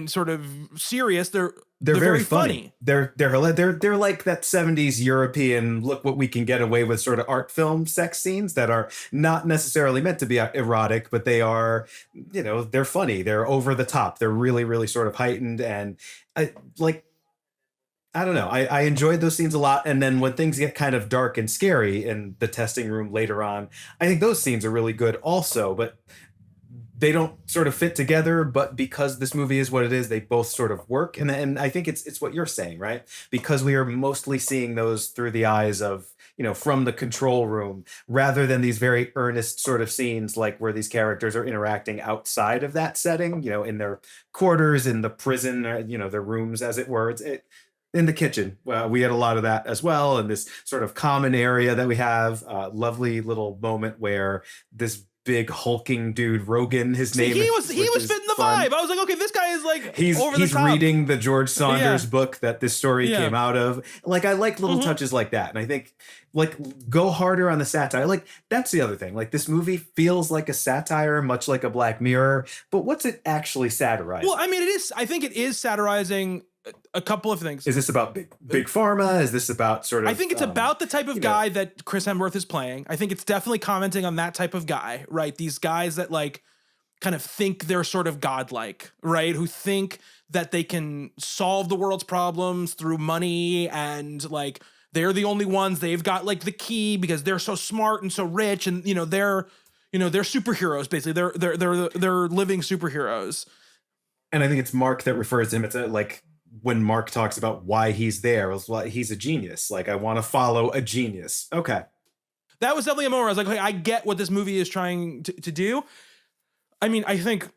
sort of serious. They're very funny. They're like that 70s European look what we can get away with sort of art film sex scenes that are not necessarily meant to be erotic, but they are, they're funny. They're over the top. They're really, really sort of heightened. And I don't know. I enjoyed those scenes a lot. And then when things get kind of dark and scary in the testing room later on, I think those scenes are really good also. But they don't sort of fit together, but because this movie is what it is, they both sort of work. And I think it's what you're saying, right? Because we are mostly seeing those through the eyes of, from the control room, rather than these very earnest sort of scenes like where these characters are interacting outside of that setting, in their quarters, in the prison, their rooms, as it were. In the kitchen. Well, we had a lot of that as well. And this sort of common area that we have, lovely little moment where this big hulking dude, Rogan, his name. He was fitting the vibe. I was like, okay, this guy is like he's reading the George Saunders book that this story came out of. Like, I like little touches like that. And I think go harder on the satire. Like, that's the other thing. Like, this movie feels like a satire, much like a Black Mirror, but what's it actually satirizing? Well, I mean, I think it is satirizing a couple of things. Is this about big pharma? Is this about sort of... I think it's about the type of guy that Chris Hemsworth is playing. I think it's definitely commenting on that type of guy, right? These guys that like kind of think they're sort of godlike, right? Who think that they can solve the world's problems through money, and like they're the only ones, they've got like the key because they're so smart and so rich, and they're superheroes basically. They're living superheroes. And I think it's Mark that refers to him. It's like when Mark talks about why he's there, it was like, he's a genius. Like, I want to follow a genius. Okay. That was definitely a moment where I was like, okay, I get what this movie is trying to do. I mean, I think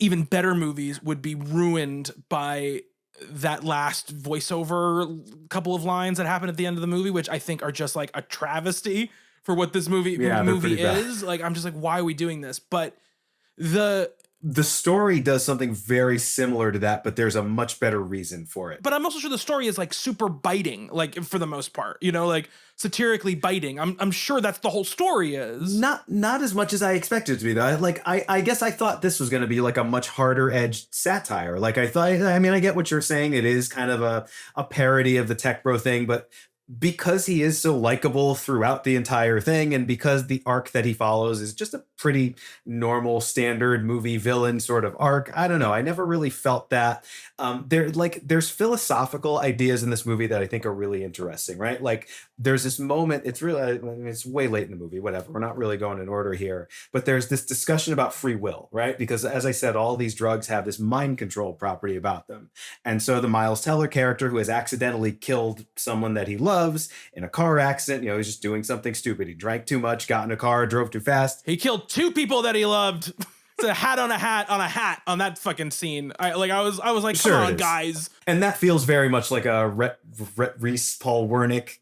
even better movies would be ruined by that last voiceover couple of lines that happen at the end of the movie, which I think are just like a travesty for what this movie is. Like, I'm just like, why are we doing this? But the story does something very similar to that, but there's a much better reason for it. But I'm also sure the story is like super biting, like for the most part, like satirically biting. I'm sure that's the whole story is. Not as much as I expected it to be, though. Like, I guess I thought this was going to be like a much harder edged satire. Like, I get what you're saying. It is kind of a parody of the tech bro thing, but because he is so likable throughout the entire thing, and because the arc that he follows is just a pretty normal standard movie villain sort of arc, I don't know, I never really felt that. There's philosophical ideas in this movie that I think are really interesting, right? Like, there's this moment, it's way late in the movie, whatever, we're not really going in order here, but there's this discussion about free will, right? Because as I said, all these drugs have this mind control property about them. And so the Miles Teller character, who has accidentally killed someone that he loves in a car accident, he's just doing something stupid. He drank too much, got in a car, drove too fast. He killed two people that he loved. It's a hat on a hat on a hat on that fucking scene. I was like, come on, guys. And that feels very much like a Rhett Reese, Paul Wernick,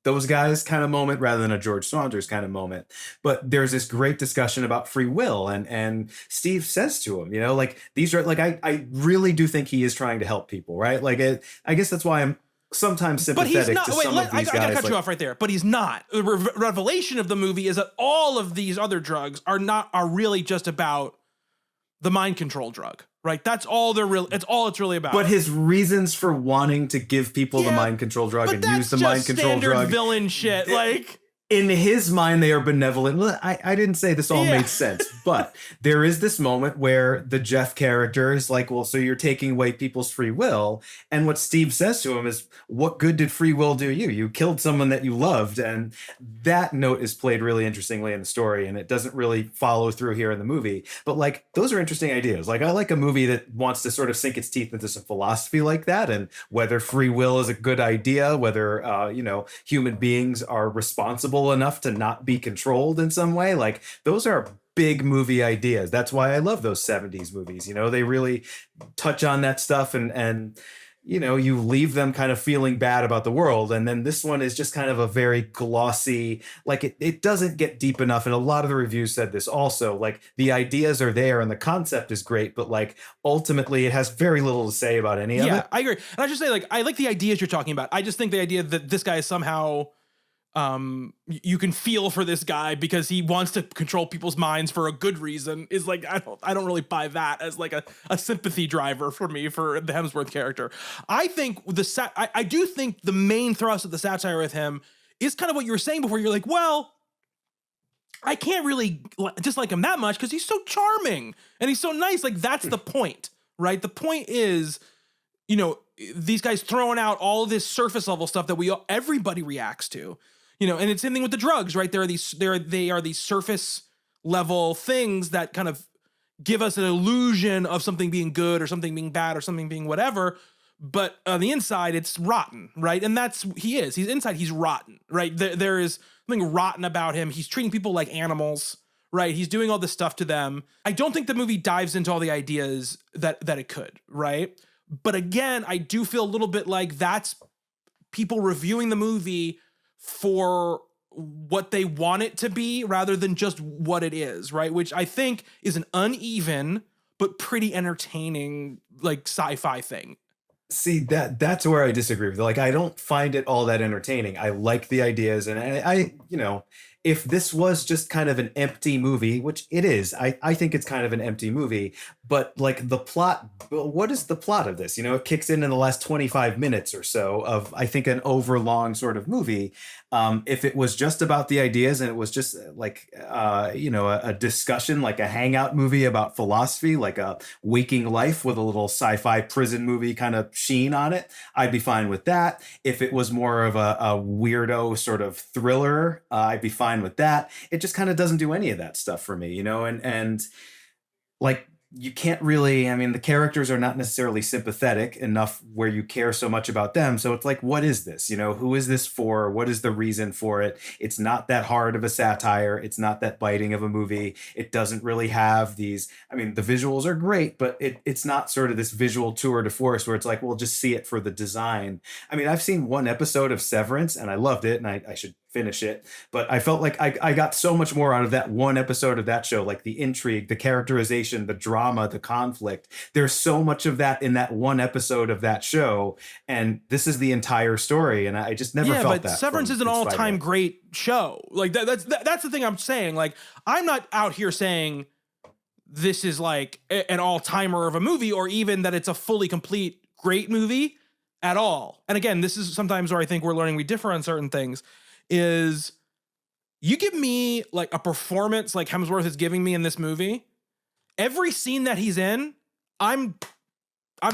those guys kind of moment, rather than a George Saunders kind of moment. But there's this great discussion about free will, and Steve says to him, like, these are like, I really do think he is trying to help people, right? Like, I guess that's why I'm sometimes sympathetic to some of these guys. I gotta cut you off right there. But he's not. The revelation of the movie is that all of these other drugs are really just about the mind control drug, right? That's all it's really about. But his reasons for wanting to give people the mind control drug and use the mind control drug, villain shit, like. In his mind, they are benevolent. I didn't say this all made sense, but there is this moment where the Jeff character is like, well, so you're taking away people's free will. And what Steve says to him is, what good did free will do you? You killed someone that you loved. And that note is played really interestingly in the story, and it doesn't really follow through here in the movie. But like, those are interesting ideas. Like, I like a movie that wants to sort of sink its teeth into some philosophy like that, and whether free will is a good idea, whether, human beings are responsible enough to not be controlled in some way. Like, those are big movie ideas. That's why I love those 70s movies. They really touch on that stuff, and you leave them kind of feeling bad about the world. And then this one is just kind of a very glossy, like, it doesn't get deep enough. And a lot of the reviews said this also, like, the ideas are there and the concept is great, but like, ultimately it has very little to say about any of it. Yeah, I agree. And I just say, like, I like the ideas you're talking about. I just think the idea that this guy is somehow, you can feel for this guy because he wants to control people's minds for a good reason is like, I don't really buy that as like a sympathy driver for me for the Hemsworth character. I think I do think the main thrust of the satire with him is kind of what you were saying before. You're like, well, I can't really dislike him that much because he's so charming and he's so nice. Like, that's the point, right? The point is, these guys throwing out all this surface level stuff that everybody reacts to. And it's the same thing with the drugs, right? They are these surface level things that kind of give us an illusion of something being good or something being bad or something being whatever. But on the inside, it's rotten, right? And he's inside, he's rotten, right? There is something rotten about him. He's treating people like animals, right? He's doing all this stuff to them. I don't think the movie dives into all the ideas that it could, right? But again, I do feel a little bit like that's people reviewing the movie for what they want it to be rather than just what it is, right? Which I think is an uneven but pretty entertaining like sci-fi thing. See, that's where I disagree with you. Like, I don't find it all that entertaining. I like the ideas, and I if this was just kind of an empty movie, which it is, I think it's kind of an empty movie, but like the plot, what is the plot of this? It kicks in the last 25 minutes or so of, I think, an overlong sort of movie. If it was just about the ideas and it was just like, a discussion, like a hangout movie about philosophy, like a Waking Life with a little sci-fi prison movie kind of sheen on it, I'd be fine with that. If it was more of a weirdo sort of thriller, I'd be fine with that. It just kind of doesn't do any of that stuff for me, and like, you can't really, the characters are not necessarily sympathetic enough where you care so much about them. So it's like, what is this? Who is this for? What is the reason for it? It's not that hard of a satire. It's not that biting of a movie. It doesn't really have these, the visuals are great, but it's not sort of this visual tour de force where it's like, well, just see it for the design. I've seen one episode of Severance and I loved it, and I should finish it, but I felt like I got so much more out of that one episode of that show, like the intrigue, the characterization, the drama, the conflict. There's so much of that in that one episode of that show, and this is the entire story, and I just never felt that. But Severance is an all-time great show. Like that's the thing I'm saying. Like, I'm not out here saying this is like an all-timer of a movie, or even that it's a fully complete great movie at all. And again, this is sometimes where I think we're learning we differ on certain things. Is you give me like a performance like Hemsworth is giving me in this movie, every scene that he's in, I'm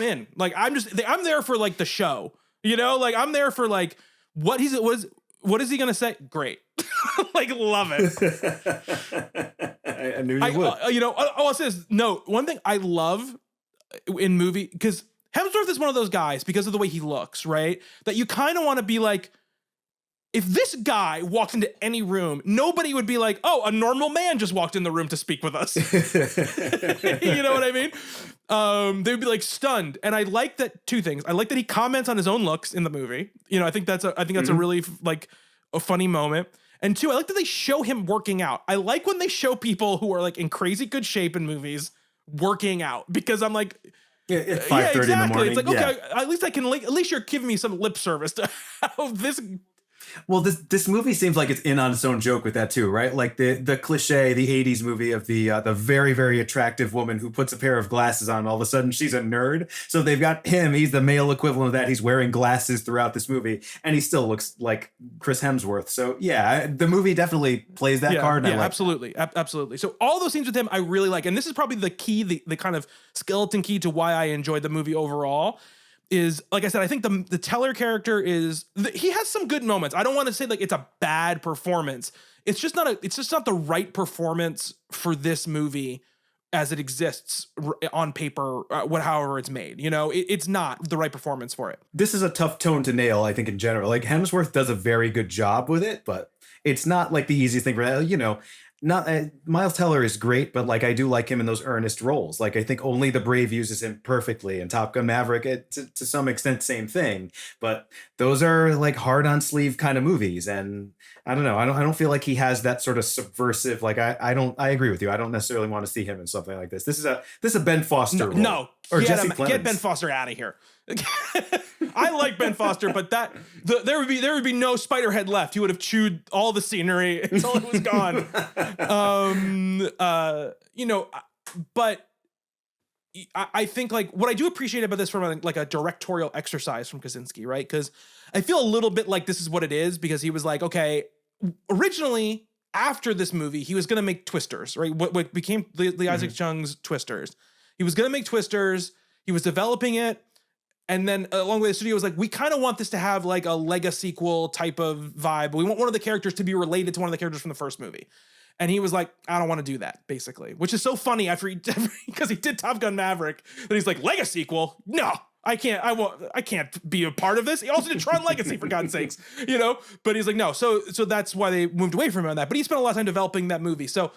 in. Like, I'm there for like the show, like I'm there for like what is he gonna say? Great. Like, love it. I knew you would. I'll say this. No, one thing I love in movie, because Hemsworth is one of those guys, because of the way he looks, right? That you kind of want to be like, if this guy walked into any room, nobody would be like, oh, a normal man just walked in the room to speak with us. You know what I mean? They would be like stunned. And I like that two things. I like that he comments on his own looks in the movie. I think that's a really like a funny moment. And two, I like that they show him working out. I like when they show people who are like in crazy good shape in movies working out, because I'm like, at 5:30 in the morning. It's like, okay, at least I can, at least you're giving me some lip service to how this. Well, this movie seems like it's in on its own joke with that too, right? Like the cliche, the 80s movie of the very, very attractive woman who puts a pair of glasses on, and all of a sudden she's a nerd. So they've got him, he's the male equivalent of that. He's wearing glasses throughout this movie, and he still looks like Chris Hemsworth. So yeah, the movie definitely plays that card. And absolutely. Absolutely. So all those scenes with him, I really like. And this is probably the key, the kind of skeleton key to why I enjoyed the movie overall. Is, like I said, I think the Teller character he has some good moments. I don't want to say like it's a bad performance. It's just not the right performance for this movie as it exists on paper, however it's made. It's not the right performance for it. This is a tough tone to nail, I think, in general. Like, Hemsworth does a very good job with it, but it's not like the easiest thing for not Miles Teller is great, but like, I do like him in those earnest roles. Like, I think Only the Brave uses him perfectly, and Top Gun Maverick, to some extent, same thing. But those are like hard on sleeve kind of movies, and I don't know. I don't feel like he has that sort of subversive. Like, I agree with you. I don't necessarily want to see him in something like this. This is a Ben Foster role. No, or Jesse Plemons. Get Ben Foster out of here. I like Ben Foster, but there would be no Spiderhead left. He would have chewed all the scenery until it was gone. But I think like what I do appreciate about this from like a directorial exercise from Kosinski, right? Because I feel a little bit like this is what it is, because he was like, okay, originally after this movie, he was going to make Twisters, right? What became the Isaac Chung's Twisters. He was going to make Twisters. He was developing it. And then along with the studio was like, we kind of want this to have like a Lega sequel type of vibe. We want one of the characters to be related to one of the characters from the first movie. And he was like, I don't want to do that, basically, which is so funny because he did Top Gun Maverick. But he's like, Lego sequel? No, I can't. I can't be a part of this. He also did Tron Legacy, for God's sakes, But he's like, no. So that's why they moved away from him on that. But he spent a lot of time developing that movie. So,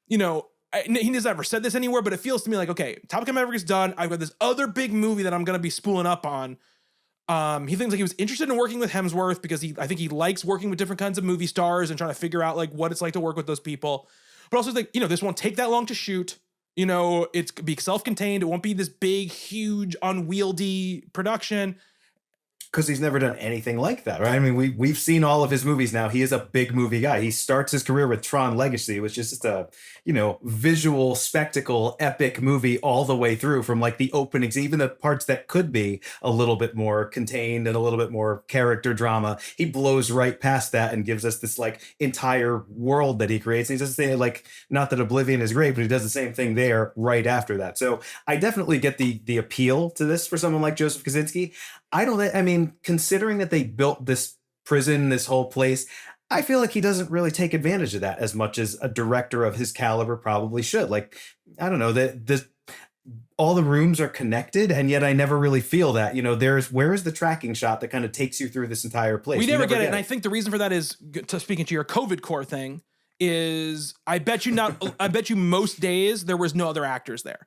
he has never said this anywhere, but it feels to me like, okay, Top Gun Maverick is done. I've got this other big movie that I'm going to be spooling up on. He thinks like he was interested in working with Hemsworth because I think he likes working with different kinds of movie stars and trying to figure out like what it's like to work with those people. But also like, this won't take that long to shoot. It's be self-contained. It won't be this big, huge, unwieldy production. Because he's never done anything like that, right? I mean, we've seen all of his movies now. He is a big movie guy. He starts his career with Tron Legacy, which is just a, visual spectacle, epic movie all the way through, from like the openings, even the parts that could be a little bit more contained and a little bit more character drama. He blows right past that and gives us this like entire world that he creates. And he doesn't say like, not that Oblivion is great, but he does the same thing there right after that. So I definitely get the appeal to this for someone like Joseph Kosinski. Considering that they built this prison, this whole place, I feel like he doesn't really take advantage of that as much as a director of his caliber probably should. Like, I don't know, all the rooms are connected, and yet I never really feel that. Where is the tracking shot that kind of takes you through this entire place? We never get it. And I think the reason for that is, to speaking to your COVID core thing, is I bet you most days there was no other actors there.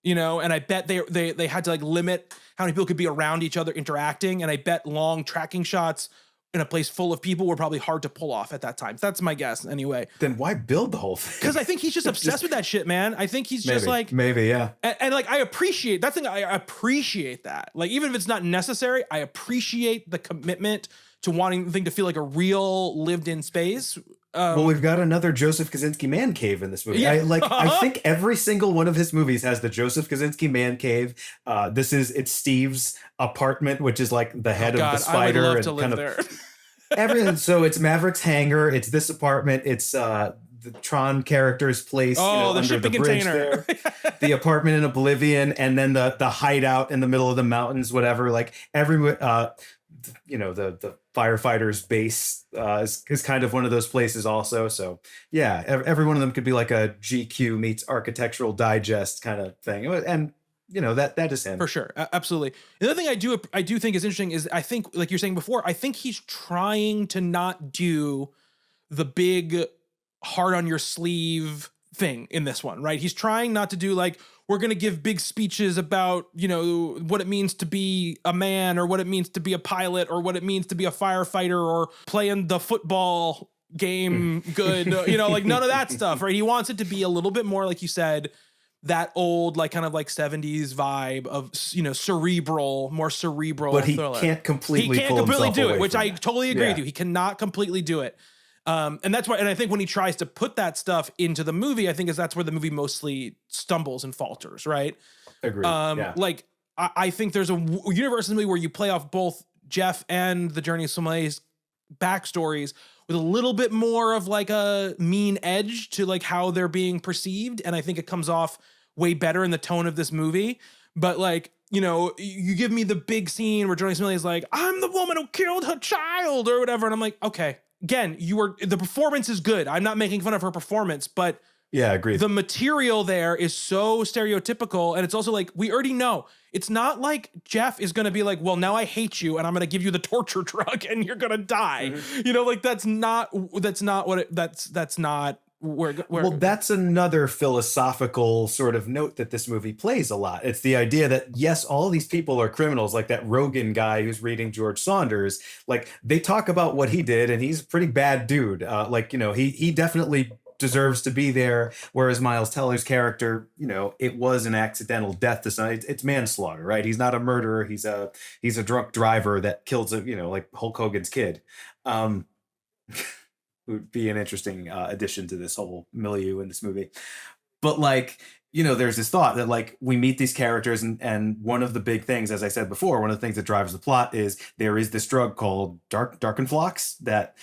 And I bet they had to like limit how many people could be around each other interacting. And I bet long tracking shots in a place full of people were probably hard to pull off at that time. That's my guess anyway. Then why build the whole thing? Because I think he's just obsessed with that shit, man. I think he's just like, maybe, yeah. And like, I appreciate that thing. I appreciate that. Like, even if it's not necessary, I appreciate the commitment to wanting the thing to feel like a real lived in space. Well, we've got another Joseph Kosinski man cave in this movie. Yeah. I think every single one of his movies has the Joseph Kosinski man cave. It's Steve's apartment, which is like the head of the spider. I would love to live there. Everything. So it's Maverick's hangar. It's this apartment. It's the Tron character's place. The under shipping the bridge container. There. The apartment in Oblivion, and then the hideout in the middle of the mountains. Whatever. Like the firefighter's base is kind of one of those places also. So yeah, every one of them could be like a GQ meets Architectural Digest kind of thing. And that is him. For sure. Absolutely. The other thing I do think is interesting is, I think, like you're saying before, I think he's trying to not do the big heart on your sleeve thing in this one, right? He's trying not to do like, we're going to give big speeches about, what it means to be a man, or what it means to be a pilot, or what it means to be a firefighter, or playing the football game good, like none of that stuff, right? He wants it to be a little bit more, like you said, that old, like kind of like 70s vibe of, cerebral, more cerebral. But he thriller. Can't completely do it, which I totally agree with you. Yeah. He cannot completely do it. And that's why, and I think when he tries to put that stuff into the movie, I think that's where the movie mostly stumbles and falters, right? Agreed. Yeah. Like I think there's a universe in the movie where you play off both Jeff and the Jurnee Smollett's backstories with a little bit more of like a mean edge to like how they're being perceived, and I think it comes off way better in the tone of this movie. But like, you give me the big scene where Jurnee Smollett is like, I'm the woman who killed her child or whatever, and I'm like, okay. Again, the performance is good. I'm not making fun of her performance, but yeah, agreed. The material there is so stereotypical, and it's also like, we already know. It's not like Jeff is going to be like, well, now I hate you, and I'm going to give you the torture drug, and you're going to die. Mm-hmm. That's not where. Well, that's another philosophical sort of note that this movie plays a lot. It's the idea that, yes, all these people are criminals, like that Rogan guy who's reading George Saunders. Like, they talk about what he did, and he's a pretty bad dude. He definitely deserves to be there, whereas Miles Teller's character, it was an accidental death to someone. It's manslaughter, right? He's not a murderer. He's a drunk driver that kills like Hulk Hogan's kid. Would be an interesting addition to this whole milieu in this movie. But like, there's this thought that like we meet these characters, and one of the big things, as I said before, one of the things that drives the plot is there is this drug called Darkenflox that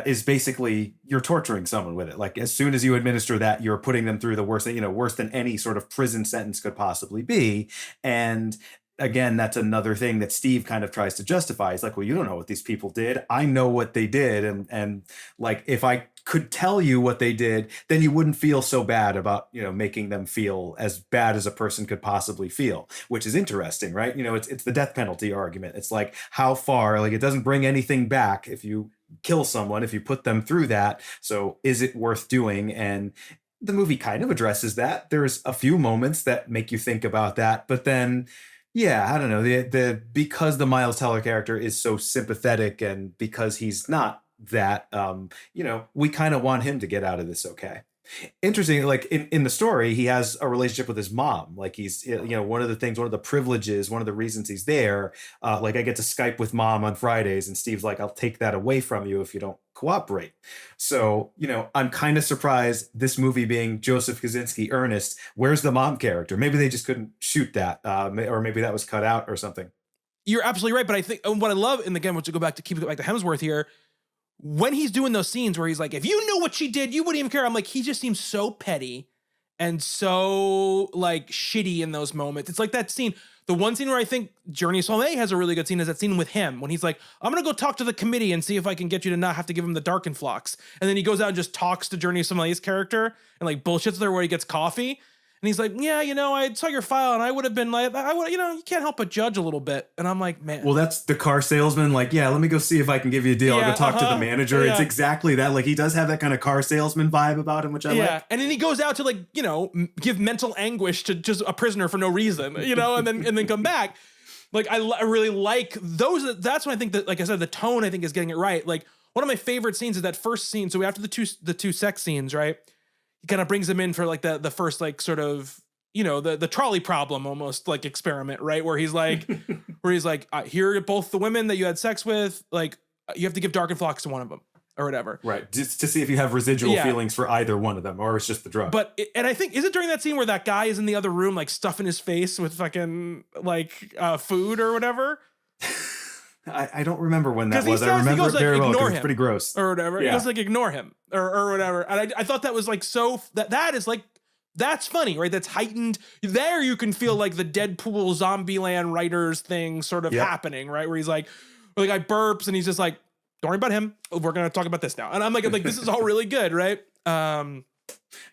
is basically, you're torturing someone with it. Like, as soon as you administer that, you're putting them through the worst, worse than any sort of prison sentence could possibly be. And again, that's another thing that Steve kind of tries to justify. He's like, well, you don't know what these people did. I know what they did. And like, if I could tell you what they did, then you wouldn't feel so bad about, making them feel as bad as a person could possibly feel, which is interesting, right? It's the death penalty argument. It's like how far, like it doesn't bring anything back if you kill someone, if you put them through that. So is it worth doing? And the movie kind of addresses that. There's a few moments that make you think about that, but then yeah, I don't know. Because the Miles Teller character is so sympathetic, and because he's not that, we kind of want him to get out of this okay. Interesting, like in the story, he has a relationship with his mom. Like he's, one of the privileges, one of the reasons he's there. Like I get to Skype with mom on Fridays, and Steve's like, I'll take that away from you if you don't cooperate. So, I'm kind of surprised this movie being Joseph Kosinski Ernest, where's the mom character? Maybe they just couldn't shoot that, or maybe that was cut out or something. You're absolutely right. But I think what I love, and again, keep it back to Hemsworth here, when he's doing those scenes where he's like, if you knew what she did, you wouldn't even care. I'm like, he just seems so petty and so like shitty in those moments. It's like that scene. The one scene where I think Jurnee has a really good scene is that scene with him when he's like, I'm going to go talk to the committee and see if I can get you to not have to give him the Darkenflux. And then he goes out and just talks to Jurnee character and like bullshits with her where he gets coffee. And he's like, yeah, I saw your file and I would have been like, you can't help but judge a little bit. And I'm like, man. Well, that's the car salesman. Like, yeah, let me go see if I can give you a deal. I'll go talk to the manager. Yeah. It's exactly that. Like he does have that kind of car salesman vibe about him, which I like. Yeah. And then he goes out to like, give mental anguish to just a prisoner for no reason, and then come back. Like, I really like those. That's when I think that, like I said, the tone I think is getting it right. Like one of my favorite scenes is that first scene. So after the two sex scenes, right? He kind of brings him in for like the first like sort of, the trolley problem almost like experiment, right? Where he's like, here are both the women that you had sex with. Like you have to give Darkenflux to one of them or whatever. Right. Just to see if you have residual feelings for either one of them or it's just the drug. And I think, is it during that scene where that guy is in the other room, like stuffing his face with fucking like food or whatever? I don't remember when that was. I remember it very well because it's pretty gross. Or whatever. Yeah. He goes like, ignore him or whatever. And I thought that was like that is like, that's funny, right? That's heightened. There you can feel like the Deadpool Zombieland writers thing sort of happening, right? Where he's like, or the guy burps and he's just like, don't worry about him. We're going to talk about this now. And I'm like, this is all really good, right?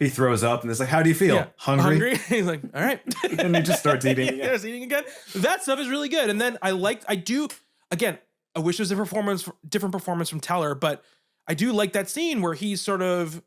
He throws up and it's like, how do you feel? Yeah. Hungry? He's like, all right. And he just starts eating again. Starts eating again. That stuff is really good. And then I wish it was a different performance from Teller, but I do like that scene where he's sort of,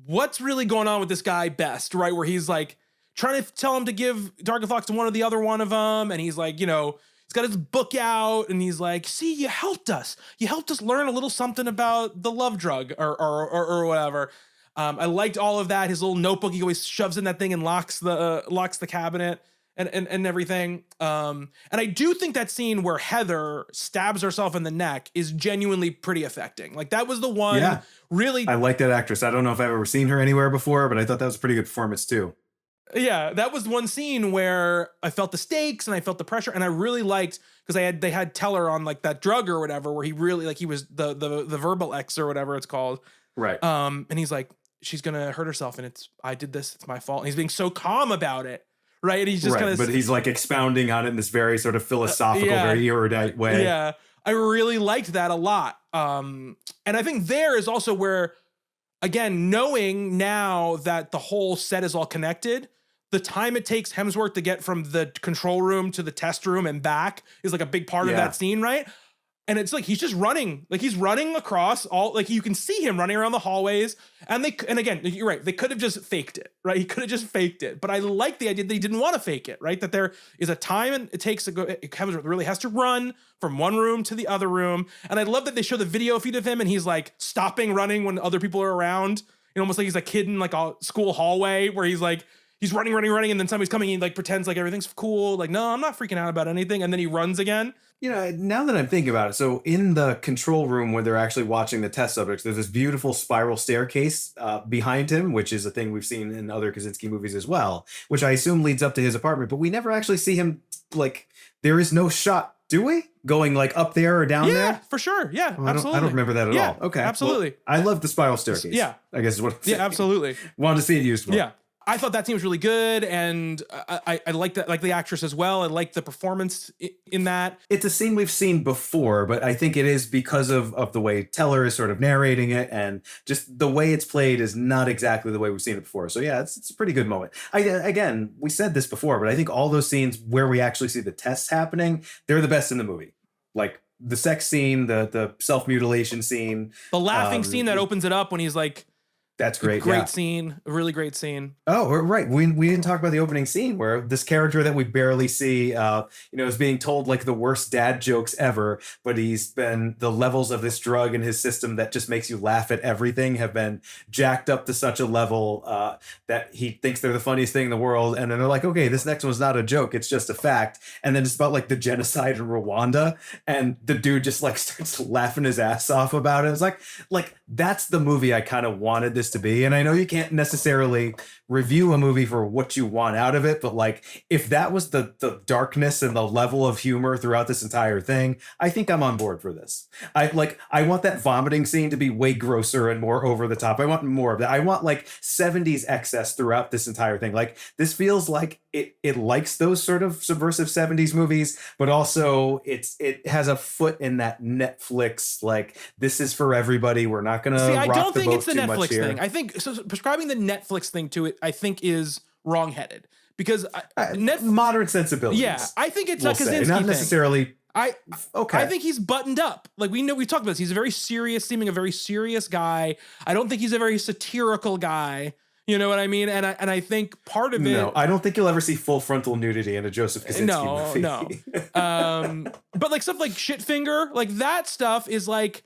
what's really going on with this guy best, right? Where he's like trying to tell him to give Darkenflux to one or the other one of them. And he's like, he's got his book out and he's like, see, you helped us. You helped us learn a little something about the love drug or whatever. I liked all of that. His little notebook, he always shoves in that thing and locks the cabinet and everything. And I do think that scene where Heather stabs herself in the neck is genuinely pretty affecting. Like that was the one really. I like that actress. I don't know if I've ever seen her anywhere before, but I thought that was a pretty good performance too. Yeah, that was one scene where I felt the stakes and I felt the pressure, and I really liked because they had Teller on like that drug or whatever, where he really like he was the verbal X or whatever it's called. Right. And he's like, she's gonna hurt herself, and I did this, it's my fault. And he's being so calm about it. Right. And he's just kind of, but he's like expounding on it in this very sort of philosophical, very erudite way. Yeah. I really liked that a lot. And I think there is also where, again, knowing now that the whole set is all connected, the time it takes Hemsworth to get from the control room to the test room and back is like a big part of that scene. Right. And it's like, he's just running, like he's running across all, like you can see him running around the hallways and again, you're right. They could have just faked it, right? He could have just faked it, but I like the idea that he didn't want to fake it, right? That there is a time and it takes to go, Hemsworth really has to run from one room to the other room. And I love that they show the video feed of him and he's like stopping running when other people are around, almost like he's a kid in like a school hallway where he's like, he's running. And then somebody's coming, he like pretends like everything's cool. Like, no, I'm not freaking out about anything. And then he runs again. Now that I'm thinking about it, so in the control room where they're actually watching the test subjects, there's this beautiful spiral staircase behind him, which is a thing we've seen in other Kosinski movies as well, which I assume leads up to his apartment. But we never actually see him, like, there is no shot, do we? Going like up there or down there? Yeah, for sure. Yeah, absolutely. I don't remember that at all. Okay. Absolutely. Well, I love the spiral staircase. Yeah. I guess is what I'm saying. Yeah, absolutely. Wanted to see it used more. Yeah. I thought that scene was really good, and I like that, like the actress as well. I like the performance in that. It's a scene we've seen before, but I think it is because of the way Teller is sort of narrating it, and just the way it's played is not exactly the way we've seen it before. So yeah, it's a pretty good moment. Again, we said this before, but I think all those scenes where we actually see the tests happening, they're the best in the movie. Like the sex scene, the self-mutilation scene, the laughing scene that opens it up when he's like. That's great. Great scene. A really great scene. Oh, right. We didn't talk about the opening scene where this character that we barely see, is being told like the worst dad jokes ever, but he's been, the levels of this drug in his system that just makes you laugh at everything have been jacked up to such a level that he thinks they're the funniest thing in the world. And then they're like, okay, this next one's not a joke. It's just a fact. And then it's about like the genocide in Rwanda. And the dude just like starts laughing his ass off about it. It's like that's the movie I kind of wanted this to be. And I know you can't necessarily review a movie for what you want out of it, but like if that was the darkness and the level of humor throughout this entire thing, I think I'm on board for this. I want that vomiting scene to be way grosser and more over the top. I want more of that. I want like 70s excess throughout this entire thing. Like this feels like it likes those sort of subversive 70s movies, but also it has a foot in that Netflix, like this is for everybody. We're not gonna see, I rock don't the think boat it's the too much Netflix here. thing. I think so prescribing the Netflix thing to it, I think is wrongheaded because modern sensibilities. Yeah, I think it's a we'll say. Kosinski Not thing. necessarily. I Okay. think he's buttoned up. Like we talked about this. He's a very serious guy. I don't think he's a very satirical guy. You know what I mean? And I think part of it. No, I don't think you'll ever see full frontal nudity in a Joseph Kosinski movie. No. But like stuff like Shitfinger, like that stuff is like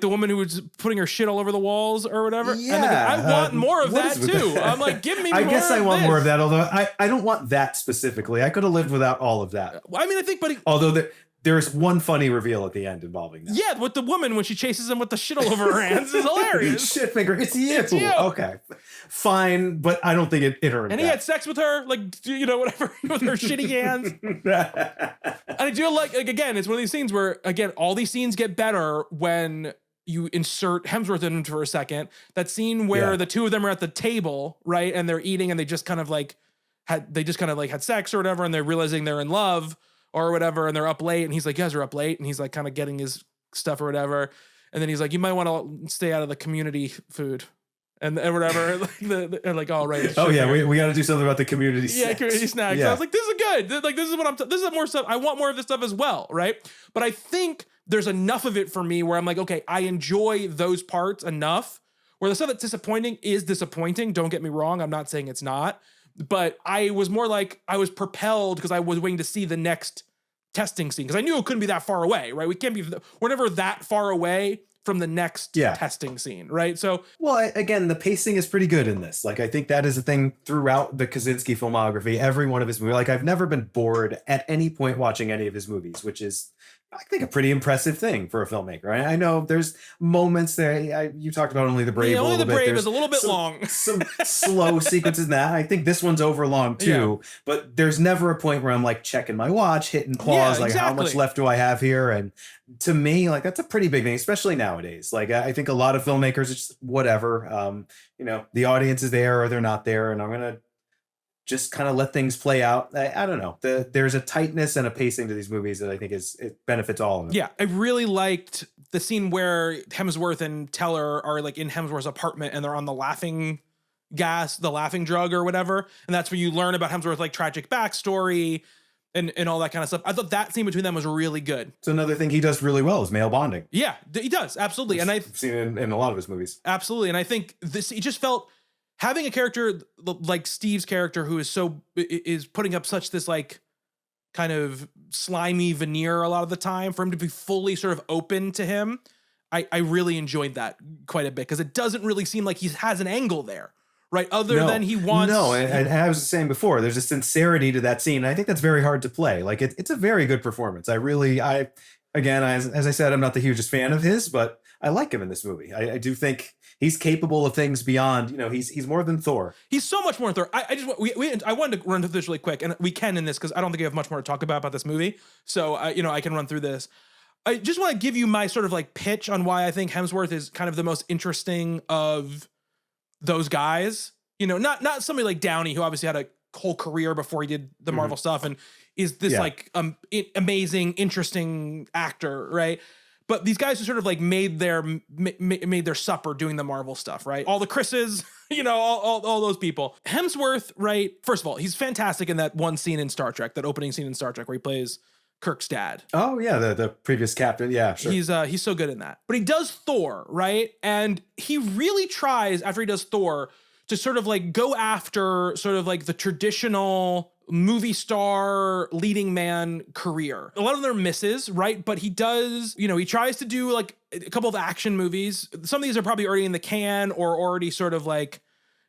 the woman who was putting her shit all over the walls or whatever. Yeah, and I want more of that too. I'm like, give me more. I guess I want this. more of that, although I don't want that specifically. I could have lived without all of that. I mean, I think, but Although there's one funny reveal at the end involving that. yeah, with the woman when she chases him with the shit all over her hands is hilarious. Shitfinger, it's you. It's you. Okay, fine, but I don't think it earned And that. he had sex with her, like, whatever, with her shitty hands. And I do like again, it's one of these scenes where, again, all these scenes get better when you insert Hemsworth in for a second. That scene where the two of them are at the table, right? And they're eating and they just kind of like had sex or whatever. And they're realizing they're in love or whatever. And they're up late. And he's like, you guys are up late. And he's like kind of getting his stuff or whatever. And then he's like, you might want to stay out of the community food. And whatever, like, oh right. Oh yeah, we got to do something about the community snacks. Yeah, community snacks. Yeah. I was like, this is good. Like, this is what this is more stuff. I want more of this stuff as well, right? But I think there's enough of it for me where I'm like, okay, I enjoy those parts enough. Where the stuff that's disappointing is disappointing. Don't get me wrong. I'm not saying it's not. But I was more like, I was propelled because I was waiting to see the next testing scene because I knew it couldn't be that far away, right? We're never that far away from the next testing scene, right? So, well, again, the pacing is pretty good in this. Like, I think that is a thing throughout the Kosinski filmography. Every one of his movies, like, I've never been bored at any point watching any of his movies, which is, I think, a pretty impressive thing for a filmmaker. I know there's moments there. You talked about Only the Brave. Only the Brave There's is a little bit long. Some slow sequences in that. I think this one's over long too. Yeah. But there's never a point where I'm like checking my watch, hitting pause, like how much left do I have here? And to me, like that's a pretty big thing, especially nowadays. Like I think a lot of filmmakers, it's just whatever. The audience is there or they're not there, and I'm gonna just kind of let things play out. I don't know. There's a tightness and a pacing to these movies that I think it benefits all of them. Yeah, I really liked the scene where Hemsworth and Teller are like in Hemsworth's apartment and they're on the laughing gas, the laughing drug or whatever. And that's where you learn about Hemsworth's like tragic backstory and all that kind of stuff. I thought that scene between them was really good. It's another thing he does really well is male bonding. Yeah, he does. Absolutely. And I've seen it in a lot of his movies. Absolutely. And I think it just felt having a character like Steve's character who is putting up such this like kind of slimy veneer a lot of the time, for him to be fully sort of open to him. I really enjoyed that quite a bit because it doesn't really seem like he has an angle there, right? Other than he wants. No, and I was saying before, there's a sincerity to that scene. And I think that's very hard to play. Like it's a very good performance. Again, as I said, I'm not the hugest fan of his, but I like him in this movie. I do think he's capable of things beyond, he's more than Thor. He's so much more than Thor. I wanted to run through this really quick, and we can in this because I don't think I have much more to talk about this movie. So, I can run through this. I just want to give you my sort of like pitch on why I think Hemsworth is kind of the most interesting of those guys. not somebody like Downey, who obviously had a whole career before he did the Marvel stuff and is this amazing, interesting actor, right? But these guys who sort of like made their supper doing the Marvel stuff, right? All the Chris's, all those people. Hemsworth, right? First of all, he's fantastic in that one scene in Star Trek, that opening scene in Star Trek where he plays Kirk's dad. Oh yeah, the previous captain. Yeah, sure. He's so good in that. But he does Thor, right? And he really tries after he does Thor to sort of like go after sort of like the traditional movie star leading man career. A lot of them are misses, right? But he does, he tries to do like a couple of action movies. Some of these are probably already in the can or already sort of like,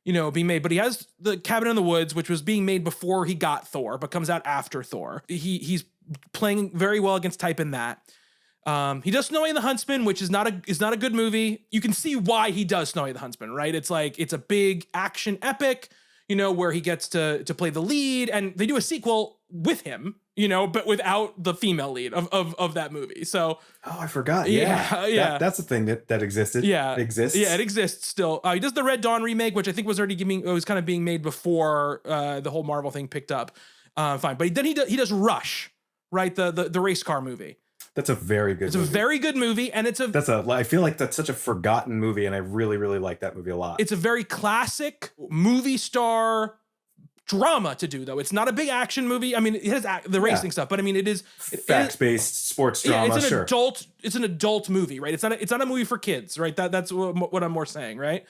being made. But he has the Cabin in the Woods, which was being made before he got Thor, but comes out after Thor. He's playing very well against type in that. He does Snowy and the Huntsman, which is not a good movie. You can see why he does Snowy the Huntsman, right? It's like, it's a big action epic, where he gets to play the lead, and they do a sequel with him, but without the female lead of that movie. So, I forgot. Yeah. That's a thing that existed. Yeah. It exists. Yeah, it exists still. He does the Red Dawn remake, which I think was already kind of being made before the whole Marvel thing picked up. Fine. But then he does Rush, right? The race car movie. That's a very good movie. It's a very good movie, and I feel like that's such a forgotten movie, and I really, really like that movie a lot. It's a very classic movie star drama to do, though. It's not a big action movie. I mean, it has the racing stuff, but I mean, it is facts-based sports drama. It's an adult movie, right? It's not a movie for kids, right? That's what I'm more saying, right?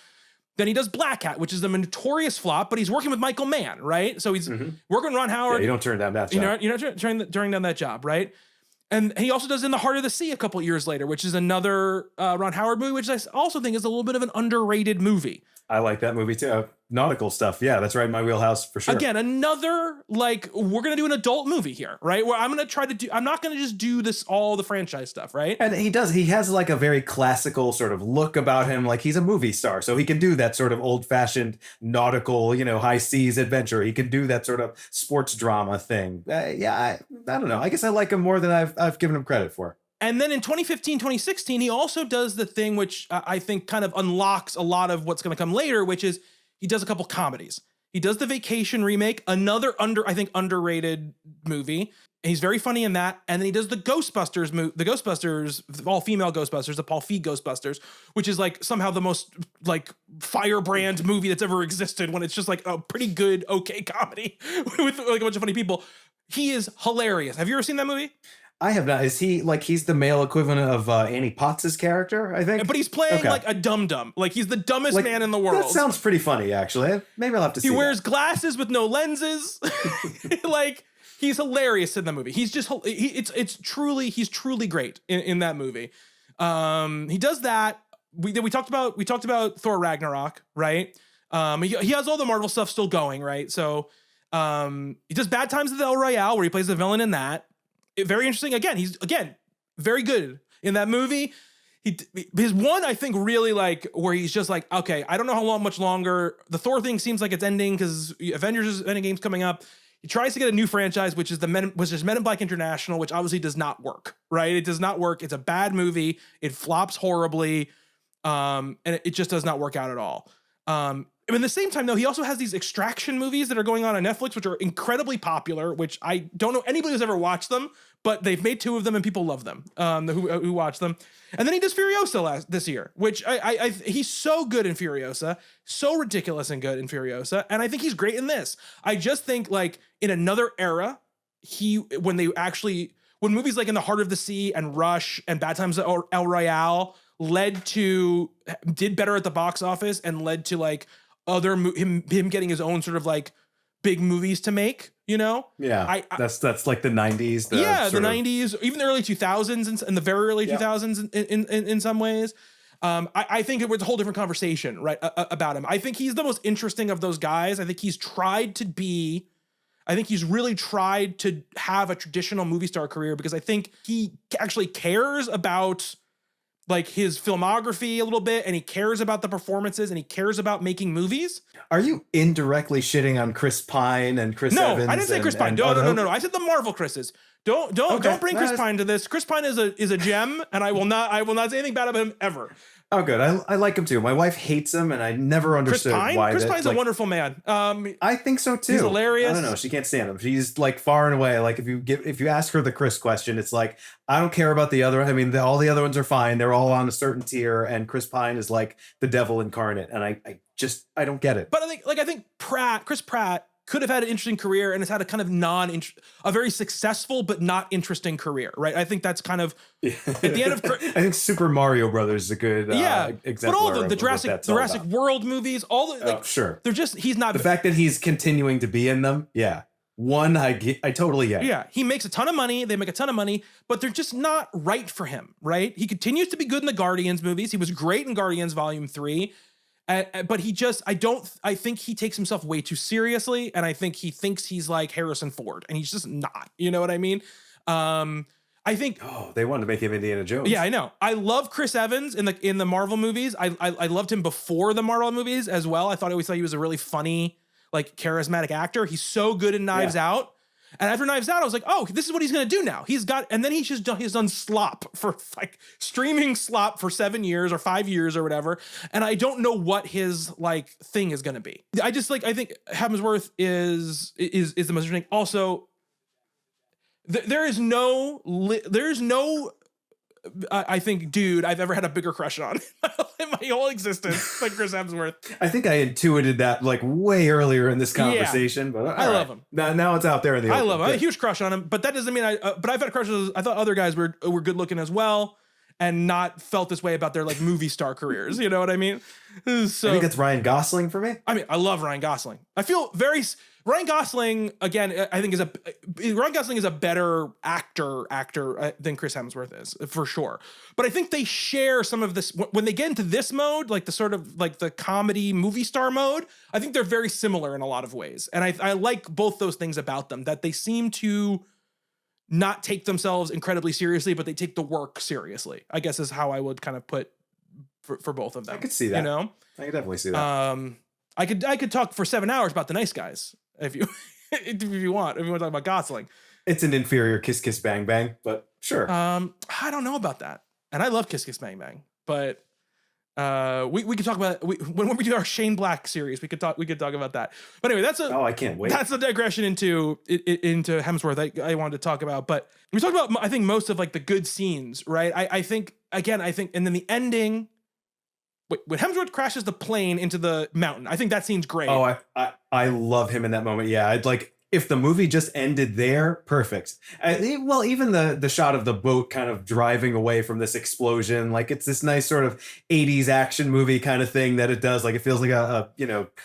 Then he does Black Hat, which is a notorious flop, but he's working with Michael Mann, right? So he's working with Ron Howard. Yeah, you don't turn down that job. You're not turning down that job, right? And he also does In the Heart of the Sea a couple years later, which is another Ron Howard movie, which I also think is a little bit of an underrated movie. I like that movie too. Nautical stuff. Yeah, that's right in my wheelhouse for sure. Again, another, like, we're going to do an adult movie here, right? Where I'm not going to just do all the franchise stuff, right? And he has like a very classical sort of look about him. Like, he's a movie star. So he can do that sort of old fashioned nautical, high seas adventure. He can do that sort of sports drama thing. I don't know. I guess I like him more than I've given him credit for. And then in 2015, 2016, he also does the thing which I think kind of unlocks a lot of what's going to come later, which is he does a couple comedies. He does the Vacation remake, another underrated movie. And he's very funny in that. And then he does the Ghostbusters all-female Ghostbusters, the Paul Feig Ghostbusters, which is like somehow the most like firebrand movie that's ever existed, when it's just like a pretty good, okay comedy with like a bunch of funny people. He is hilarious. Have you ever seen that movie? I have not. Is he like, he's the male equivalent of Annie Potts' character, I think? But he's playing like a dum-dum. Like, he's the dumbest man in the world. That sounds pretty funny, actually. Maybe I'll have to see. He wears glasses with no lenses. Like, he's hilarious in the movie. He's just, he's truly great in that movie. He does that. We talked about Thor Ragnarok, right? He has all the Marvel stuff still going, right? So he does Bad Times at the El Royale, where he plays the villain in that. Very interesting. He's very good in that movie. His one, I think, really like, where he's just like, okay, I don't know how much longer. The Thor thing seems like it's ending because Avengers Endgame's coming up. He tries to get a new franchise, which is Men in Black International, which obviously does not work, right? It does not work. It's a bad movie. It flops horribly, and it just does not work out at all. At the same time, though, he also has these Extraction movies that are going on Netflix, which are incredibly popular, which I don't know anybody who's ever watched them, but they've made 2 of them and people love them, who watch them. And then he does Furiosa this year, which he's so good in Furiosa, so ridiculous and good in Furiosa, and I think he's great in this. I just think, like, in another era, when movies like In the Heart of the Sea and Rush and Bad Times at El Royale did better at the box office and led to like him getting his own sort of like big movies to make, Yeah, that's like the 90s. The 90s, even the early 2000s and the very early 2000s in some ways. I think it was a whole different conversation, right, about him. I think he's the most interesting of those guys. I think he's really tried to have a traditional movie star career, because I think he actually cares about like his filmography a little bit, and he cares about the performances, and he cares about making movies. Are you indirectly shitting on Chris Pine and Chris Evans? No, I didn't say Chris Pine. No. I said the Marvel Chris's. Don't bring Chris Pine to this. Chris Pine is a gem, and I will not say anything bad about him ever. Oh, good. I like him too. My wife hates him, and I never Chris understood Pine? why. Chris that, Pine's like, a wonderful man. I think so too. He's hilarious. I don't know. She can't stand him. She's like far and away. Like if you ask her the Chris question, it's like I don't care about the other. I mean, all the other ones are fine. They're all on a certain tier, and Chris Pine is like the devil incarnate. And I don't get it. But I think Chris Pratt could have had an interesting career and has had a kind of a very successful but not interesting career, right? I think that's kind of at the end of. I think Super Mario Brothers is a good example. But all the Jurassic World movies, all the sure, they're just he's not the fact that he's continuing to be in them. Yeah, I totally get. Yeah, he makes a ton of money. They make a ton of money, but they're just not right for him, right? He continues to be good in the Guardians movies. He was great in Guardians Volume 3. But I think he takes himself way too seriously. And I think he thinks he's like Harrison Ford and he's just not, you know what I mean? I think, they wanted to make him Indiana Jones. Yeah, I know. I love Chris Evans in the Marvel movies. I loved him before the Marvel movies as well. I always thought he was a really funny, like charismatic actor. He's so good in Knives Out. And after Knives Out, I was like, oh, this is what he's going to do now. He's then he's done Slop for like streaming Slop for 7 years or 5 years or whatever. And I don't know what his like thing is going to be. I think Hemsworth is the most interesting. Also, there's no I think dude I've ever had a bigger crush on in my whole existence like Chris Hemsworth. I think I intuited that like way earlier in this conversation, but I love him. Now it's out there in the open. I love him. I have a huge crush on him, but that doesn't mean but I've had crushes. I thought other guys were good looking as well and not felt this way about their like movie star careers. You know what I mean? So I think it's Ryan Gosling for me. I mean, I love Ryan Gosling. I feel Ryan Gosling again. I think Ryan Gosling is a better actor than Chris Hemsworth is for sure. But I think they share some of this when they get into this mode, like the sort of like the comedy movie star mode. I think they're very similar in a lot of ways, and I like both those things about them. That they seem to not take themselves incredibly seriously, but they take the work seriously. I guess is how I would kind of put for both of them. I could see that. You know, I could definitely see that. I could talk for 7 hours about The Nice Guys if you if you want to talk about Gosling. It's an inferior Kiss Kiss Bang Bang, but sure. I don't know about that, and I love Kiss Kiss Bang Bang, but we could talk about when we do our Shane Black series. We could talk about that. But anyway, I can't wait. That's a digression into Hemsworth I wanted to talk about. But we talked about I think most of like the good scenes, right? I think and then the ending. When Hemsworth crashes the plane into the mountain, I think that scene's great. Oh, I love him in that moment. Yeah, I'd like if the movie just ended there, perfect. Well, even the shot of the boat kind of driving away from this explosion, like it's this nice sort of 80s action movie kind of thing that it does. Like it feels like a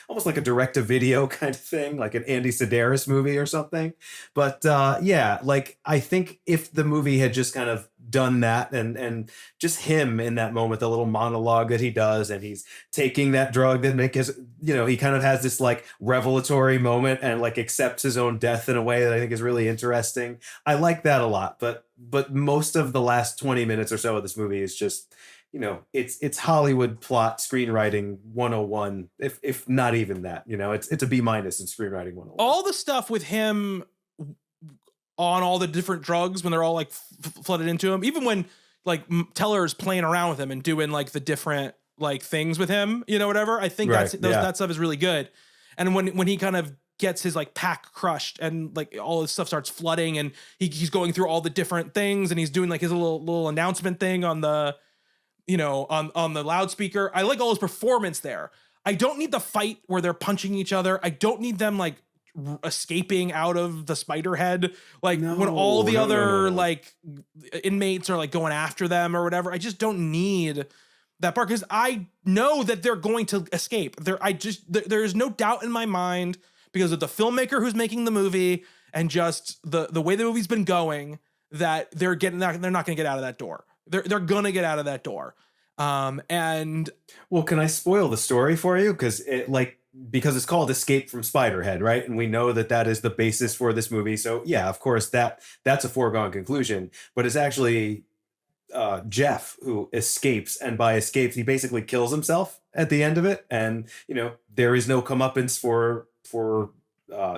almost like a direct-to-video kind of thing, like an Andy Sedaris movie or something. But yeah, like I think if the movie had just kind of done that and just him in that moment, the little monologue that he does, and he's taking that drug that he kind of has this like revelatory moment and like accepts his own death in a way that I think is really interesting. I like that a lot, but most of the last 20 minutes or so of this movie is just, it's Hollywood plot screenwriting 101, if not even that. It's a B- in screenwriting 101. All the stuff with him on all the different drugs when they're all like flooded into him, even when like Teller's playing around with him and doing like the different like things with him, whatever. I think that stuff is really good. And when he kind of gets his like pack crushed and like all this stuff starts flooding and he's going through all the different things and he's doing like his little announcement thing on the, on the loudspeaker. I like all his performance there. I don't need the fight where they're punching each other. I don't need them like escaping out of the Spiderhead, like when all the other like inmates are like going after them or whatever. I just don't need that part because I know that they're going to escape. There is no doubt in my mind because of the filmmaker who's making the movie and just the way the movie's been going that they're not going to get out of that door. They're going to get out of that door. And well, can I spoil the story for you? Because it's called Escape from Spiderhead, right? And we know that is the basis for this movie. So yeah, of course that's a foregone conclusion, but it's actually Jeff who escapes, and by escapes he basically kills himself at the end of it. And there is no comeuppance for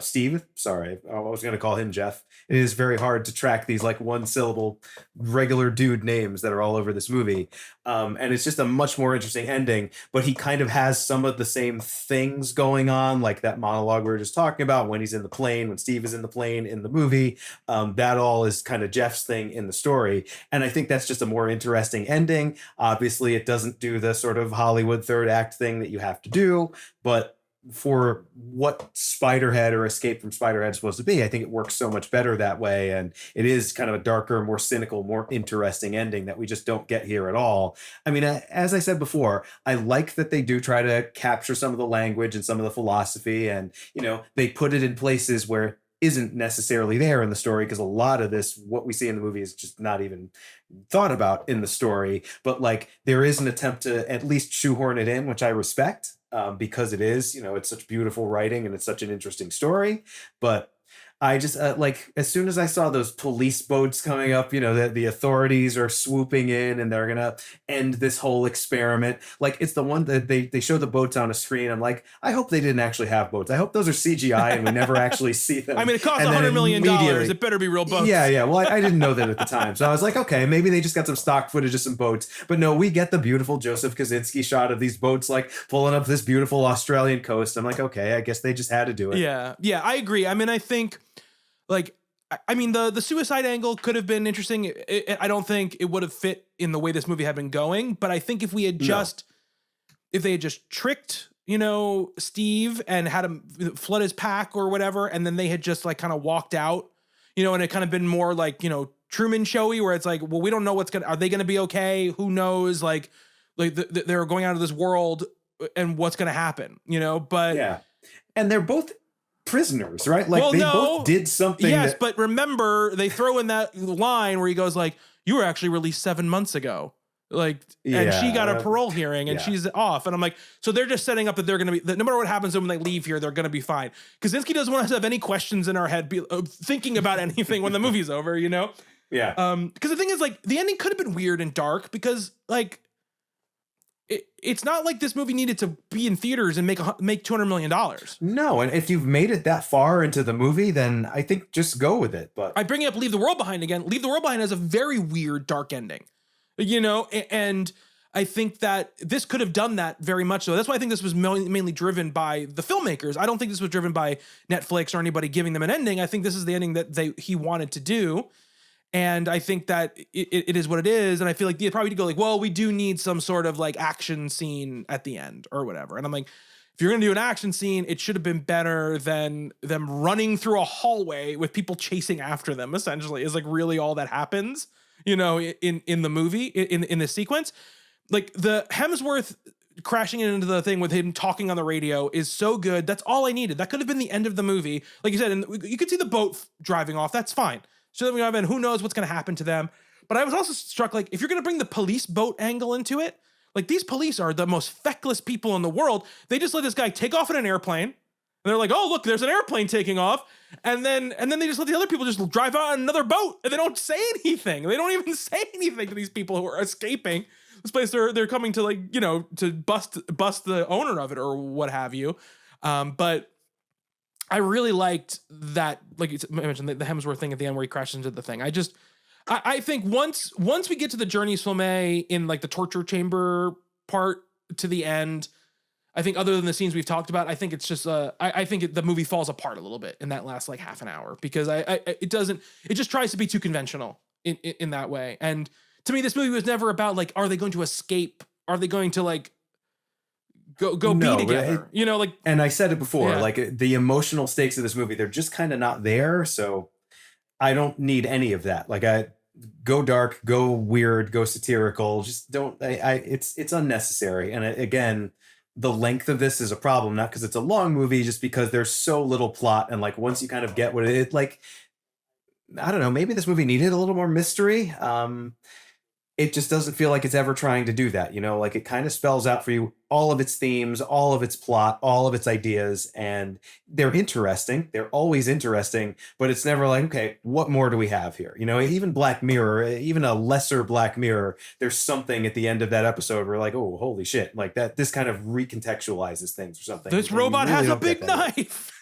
Steve. Sorry, I was going to call him Jeff. It is very hard to track these like one syllable regular dude names that are all over this movie. And it's just a much more interesting ending, but he kind of has some of the same things going on, like that monologue we were just talking about when he's in the plane, when Steve is in the plane in the movie. That all is kind of Jeff's thing in the story. And I think that's just a more interesting ending. Obviously, it doesn't do the sort of Hollywood third act thing that you have to do, but for what Spiderhead or Escape from Spiderhead is supposed to be, I think it works so much better that way. And it is kind of a darker, more cynical, more interesting ending that we just don't get here at all. I mean, as I said before, I like that they do try to capture some of the language and some of the philosophy, and, you know, they put it in places where isn't necessarily there in the story, because a lot of this, what we see in the movie, is just not even thought about in the story. But like, there is an attempt to at least shoehorn it in, which I respect, because it is, you know, it's such beautiful writing and it's such an interesting story. But I just like, as soon as I saw those police boats coming up, you know, that the authorities are swooping in and they're gonna end this whole experiment. Like, it's the one that they show the boats on a screen. I'm like, I hope they didn't actually have boats. I hope those are CGI and we never actually see them. I mean, it costs $100 million. It better be real boats. Yeah. Well, I didn't know that at the time, so I was like, okay, maybe they just got some stock footage of some boats. But no, we get the beautiful Joseph Kosinski shot of these boats like pulling up this beautiful Australian coast. I'm like, okay, I guess they just had to do it. Yeah, I agree. I mean, I think, like, I mean, the suicide angle could have been interesting. I don't think it would have fit in the way this movie had been going, but I think if we had if they had just tricked, you know, Steve and had him flood his pack or whatever, and then they had just like kind of walked out, you know, and it kind of been more like, you know, Truman Showy, where it's like, well, we don't know are they going to be okay? Who knows? Like they're going out of this world and what's going to happen, you know, but yeah. And they're both prisoners, right? Like, well, they both did something. Yes, but remember, they throw in that line where he goes like, you were actually released 7 months ago. Like, and she got a parole hearing and she's off. And I'm like, so they're just setting up that they're going to be, that no matter what happens to them when they leave here, they're going to be fine. Kosinski doesn't want us to have any questions in our head, thinking about anything when the movie's over, you know? Yeah. Because the thing is, like, the ending could have been weird and dark because, like, it's not like this movie needed to be in theaters and make $200 million. No, and if you've made it that far into the movie, then I think just go with it. But I bring up Leave the World Behind again. Leave the World Behind has a very weird, dark ending, you know, and I think that this could have done that very much so. That's why I think this was mainly driven by the filmmakers. I don't think this was driven by Netflix or anybody giving them an ending. I think this is the ending that he wanted to do. And I think that it is what it is. And I feel like they probably go like, well, we do need some sort of like action scene at the end or whatever. And I'm like, if you're going to do an action scene, it should have been better than them running through a hallway with people chasing after them, essentially, is like really all that happens, you know, in the movie, in the sequence. Like the Hemsworth crashing into the thing with him talking on the radio is so good. That's all I needed. That could have been the end of the movie. Like you said, and you could see the boat driving off. That's fine. So then we have, and who knows what's going to happen to them. But I was also struck, like, if you're going to bring the police boat angle into it, like, these police are the most feckless people in the world. They just let this guy take off in an airplane. And they're like, oh, look, there's an airplane taking off. And then they just let the other people just drive out on another boat. And they don't say anything. They don't even say anything to these people who are escaping this place. They're coming to, like, you know, to bust the owner of it or what have you. But I really liked that, like you mentioned, the Hemsworth thing at the end where he crashes into the thing. I think once we get to the Jurnee's Filme in like the torture chamber part to the end, I think other than the scenes we've talked about, I think it's just I think the movie falls apart a little bit in that last like half an hour because it just tries to be too conventional in that way. And to me, this movie was never about like, are they going to escape? Are they going to like go be together, you know, like, and I said it before, like the emotional stakes of this movie, they're just kind of not there. So I don't need any of that. Like, I go dark, go weird, go satirical. Just don't, it's unnecessary. And again, the length of this is a problem, not because it's a long movie, just because there's so little plot. And like, once you kind of get what it like, I don't know, maybe this movie needed a little more mystery. It just doesn't feel like it's ever trying to do that. You know, like it kind of spells out for you all of its themes, all of its plot, all of its ideas, and they're interesting. They're always interesting, but it's never like, okay, what more do we have here? You know, even Black Mirror, even a lesser Black Mirror, there's something at the end of that episode where like, oh, holy shit, like that, this kind of recontextualizes things or something. This robot really has a big knife.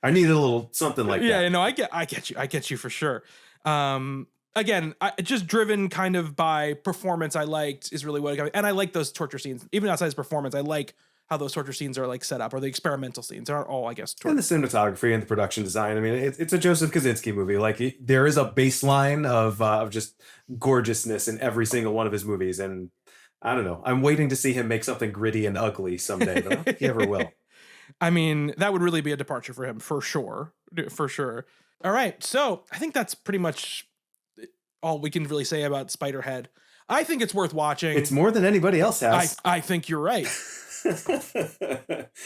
I need a little something like that. Yeah, no, I get you for sure. Again, just driven kind of by performance. I liked is really what I got, and I like those torture scenes. Even outside his performance, I like how those torture scenes are like set up, or the experimental scenes. They aren't all, I guess, and the cinematography and the production design. I mean, it's a Joseph Kosinski movie. Like there is a baseline of just gorgeousness in every single one of his movies, and I don't know. I'm waiting to see him make something gritty and ugly someday, but I don't think he ever will. I mean, that would really be a departure for him, for sure. For sure. All right. So I think that's pretty much all we can really say about Spiderhead. I think it's worth watching. It's more than anybody else has. I think you're right.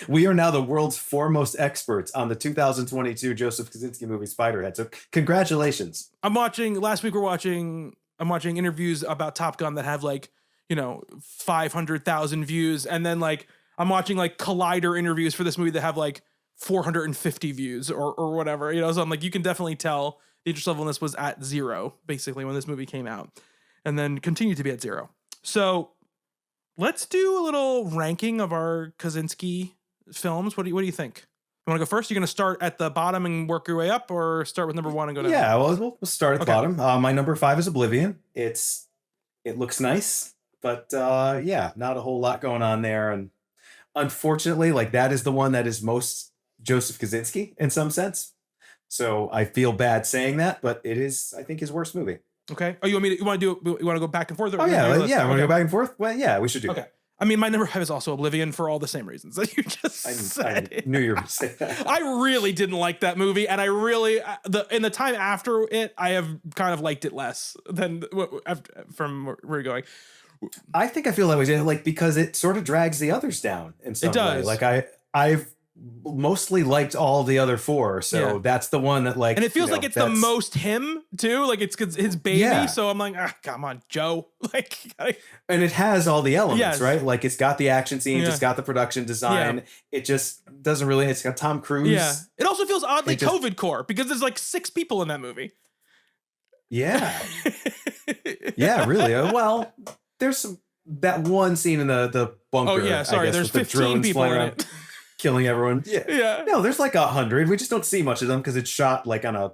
We are now the world's foremost experts on the 2022 Joseph Kosinski movie Spiderhead. So congratulations. Last week I'm watching interviews about Top Gun that have 500,000 views. And then I'm watching Collider interviews for this movie that have 450 views or whatever, so I'm you can definitely tell the interest level in this was at 0 basically when this movie came out, and then continued to be at 0. So let's do a little ranking of our Kosinski films. What do you think? You want to go first? You're going to start at the bottom and work your way up, or start with number 1 and go down? Yeah, we'll start at the bottom. My number 5 is Oblivion. It looks nice, but not a whole lot going on there. And unfortunately, that is the one that is most Joseph Kosinski in some sense. So I feel bad saying that, but it is, I think, his worst movie. Okay. Oh, you want to go back and forth? Oh, yeah. Want to go back and forth? Well, yeah, we should do that. I mean, my number 5 is also Oblivion for all the same reasons that you just said. I knew you were going to say that. I really didn't like that movie, and I really in the time after it, I have kind of liked it less than from where we're going. I think I feel that way, because it sort of drags the others down in some way. I've mostly liked all the other 4, so that's the one that and it feels like it's the most him too, it's his baby. So I'm come on, Joe, and it has all the elements, right? It's got the action scenes, it's got the production design. It just doesn't really. It's got Tom Cruise. Yeah, it also feels oddly COVID core because there's 6 people in that movie. Yeah, yeah, really. Well, there's that one scene in the bunker. Oh yeah, sorry. There's 15 people in it. Killing everyone. Yeah. No, there's 100. We just don't see much of them because it's shot on a,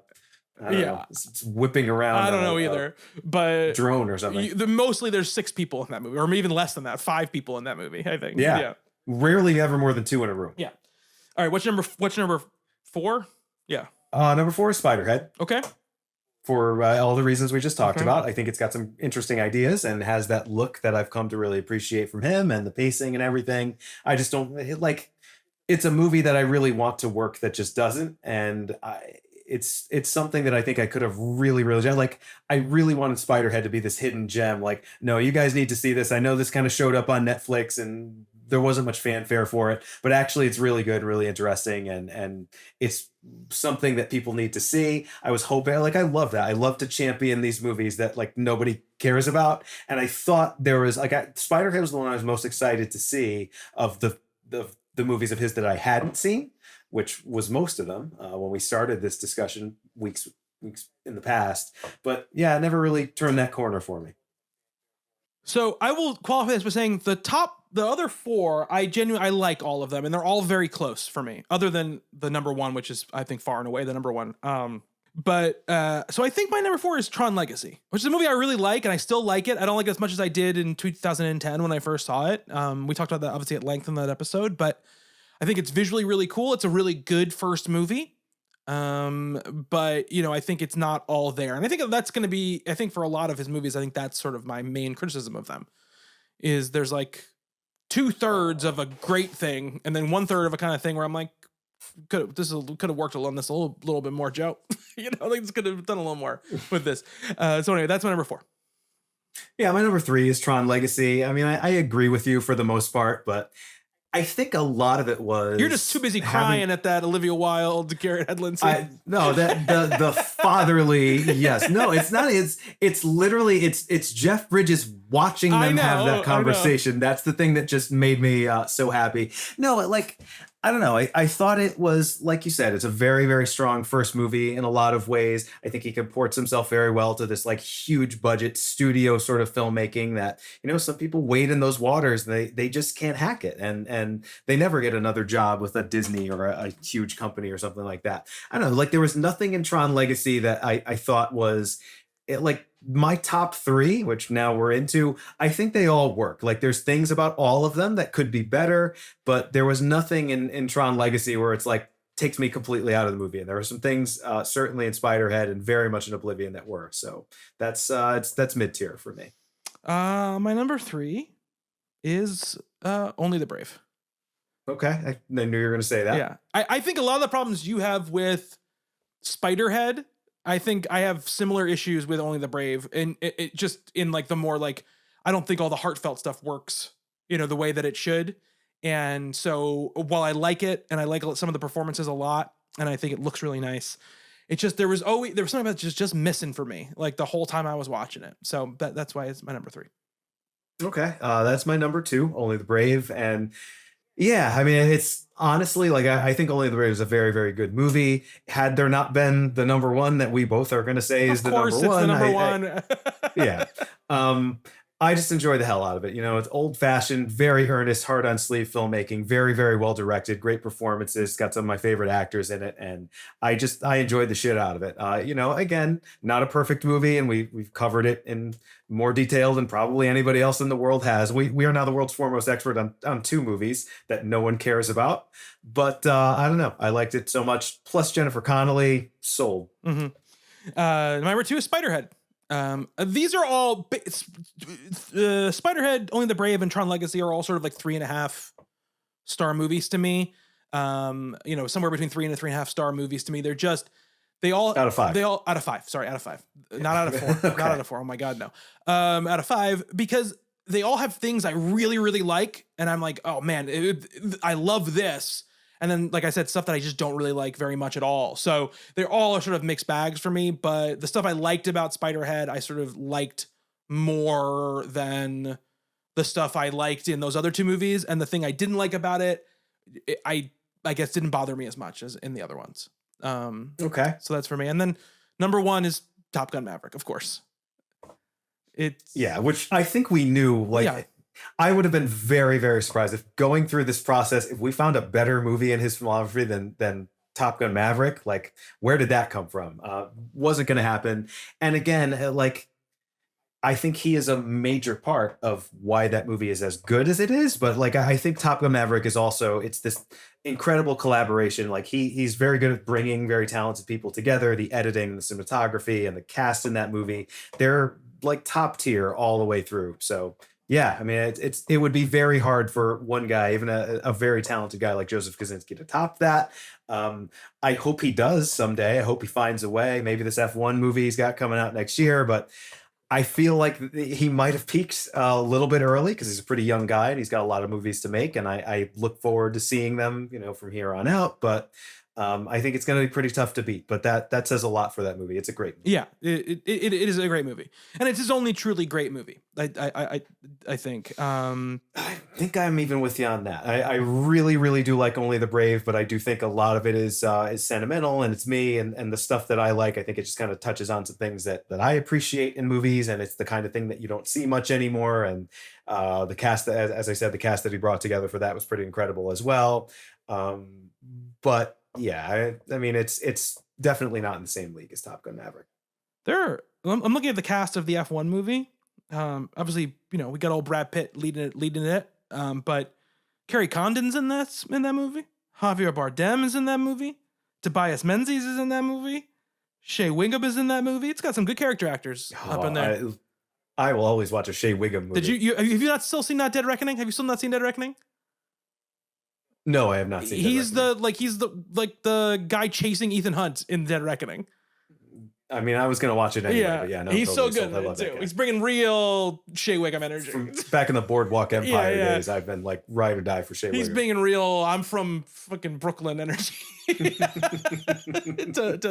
I don't know, it's whipping around. I don't know either, but drone or something. Mostly there's 6 people in that movie, or even less than that, 5 people in that movie, I think. Yeah. Rarely ever more than 2 in a room. Yeah. All right. What's number 4? Yeah. Number 4 is Spiderhead. Okay. For all the reasons we just talked about. I think it's got some interesting ideas and has that look that I've come to really appreciate from him, and the pacing and everything. I just don't it's a movie that I really want to work that just doesn't. And it's something that I think I could have really, really done. I really wanted Spiderhead to be this hidden gem. No, you guys need to see this. I know this kind of showed up on Netflix and there wasn't much fanfare for it, but actually it's really good, really interesting. And it's something that people need to see. I was hoping, I love that. I love to champion these movies that nobody cares about. And I thought there was Spiderhead was the one I was most excited to see of the movies of his that I hadn't seen, which was most of them when we started this discussion weeks in the past. But yeah, it never really turned that corner for me. So I will qualify this by saying the other 4, I like all of them, and they're all very close for me, other than the number 1, which is, I think, far and away the number 1. So I think my number 4 is Tron Legacy, which is a movie I really like, and I still like it. I don't like it as much as I did in 2010 when I first saw it. We talked about that obviously at length in that episode, but I think it's visually really cool. It's a really good first movie. But I think it's not all there. And I think that's going to be, I think for a lot of his movies, I think that's sort of my main criticism of them is there's 2/3 of a great thing. And then 1/3 of a kind of thing where I'm could have worked on this a little bit more, Joe. I think this could have done a little more with this. So anyway, that's my number 4. Yeah. My number 3 is Tron Legacy. I mean, I agree with you for the most part, but I think a lot of it was you're just too busy crying at that Olivia Wilde, Garrett Hedlund scene. No, that the fatherly yes. No, it's not. It's literally it's Jeff Bridges watching them have that conversation. That's the thing that just made me so happy. No, I don't know. I thought it was, like you said, it's a very, very strong first movie in a lot of ways. I think he comports himself very well to this like huge budget studio sort of filmmaking that, some people wade in those waters and they just can't hack it. And they never get another job with a Disney or a huge company or something like that. I don't know. Like there was nothing in Tron Legacy that I thought was like my top three, which now we're into, I think they all work. Like there's things about all of them that could be better, but there was nothing in Tron Legacy where it's like takes me completely out of the movie. And there were some things certainly in Spiderhead and very much in Oblivion that were. So that's mid tier for me. My number three is Only the Brave. Okay, I knew you were going to say that. Yeah, I think a lot of the problems you have with Spiderhead, I think I have similar issues with Only the Brave, and it just in like the more like I don't think all the heartfelt stuff works, the way that it should. And so while I like it and I like some of the performances a lot, and I think it looks really nice, it just there was something about just missing for me like the whole time I was watching it. So that's why it's my number three. Okay, that's my number two, Only the Brave, and yeah, I mean, it's honestly like I think Only the Brave is a very, very good movie. Had there not been the number one that we both are going to say is the number one, the number one. Yeah. I just enjoy the hell out of it. It's old fashioned, very earnest, hard on sleeve filmmaking, very, very well directed, great performances, got some of my favorite actors in it. And I enjoyed the shit out of it. Again, not a perfect movie. And we've covered it in more detail than probably anybody else in the world has. We are now the world's foremost expert on two movies that no one cares about. But I don't know. I liked it so much. Plus Jennifer Connelly, sold. Mm-hmm. Number two is Spiderhead. These are all Spiderhead, Only the Brave, and Tron Legacy are all sort of like 3.5 star movies to me. Somewhere between 3 and 3.5 star movies to me. They're just out of 5. Out of 5. Sorry, out of 5. Not out of 4. Okay. Not out of 4. Oh my God, no. Out of 5 because they all have things I really, really like, and I'm like, oh man, I love this. And then, like I said, stuff that I just don't really like very much at all. So they're all sort of mixed bags for me. But the stuff I liked about Spiderhead, I sort of liked more than the stuff I liked in those other two movies. And the thing I didn't like about it, I guess didn't bother me as much as in the other ones. Okay. So that's for me. And then number one is Top Gun Maverick, of course. Which I think we knew. I would have been very, very surprised if going through this process, if we found a better movie in his filmography than Top Gun Maverick, like where did that come from? Wasn't going to happen. And again, I think he is a major part of why that movie is as good as it is. But I think Top Gun Maverick is also, it's this incredible collaboration. Like he's very good at bringing very talented people together, the editing, the cinematography, and the cast in that movie. They're like top tier all the way through. So yeah, I mean, it would be very hard for one guy, even a very talented guy like Joseph Kosinski, to top that. I hope he does someday. I hope he finds a way. Maybe this F1 movie he's got coming out next year, but I feel like he might have peaked a little bit early because he's a pretty young guy and he's got a lot of movies to make. And I look forward to seeing them, from here on out. But I think it's going to be pretty tough to beat, but that says a lot for that movie. It's a great movie. Yeah, it is a great movie, and it's his only truly great movie. I think. I think I'm even with you on that. I really, really do like Only the Brave, but I do think a lot of it is sentimental, and it's me and the stuff that I like. I think it just kind of touches on some things that I appreciate in movies, and it's the kind of thing that you don't see much anymore. And the cast, as I said, the cast that he brought together for that was pretty incredible as well. But yeah, I mean, it's definitely not in the same league as Top Gun Maverick. I'm looking at the cast of the F1 movie. Obviously, we got old Brad Pitt leading it. But Carrie Condon's in that movie. Javier Bardem is in that movie. Tobias Menzies is in that movie. Shea Whigham is in that movie. It's got some good character actors up in there. I will always watch a Shea Whigham movie. Have you not still seen that Dead Reckoning? Have you still not seen Dead Reckoning? No, I have not seen. He's the guy chasing Ethan Hunt in Dead Reckoning. I mean, I was gonna watch it anyway. Yeah, but yeah, no, he's totally so good in it too. He's bringing real Shea Whigham energy. From back in the Boardwalk Empire days, I've been like ride or die for Shea Whigham. He's bringing real. I'm from fucking Brooklyn energy to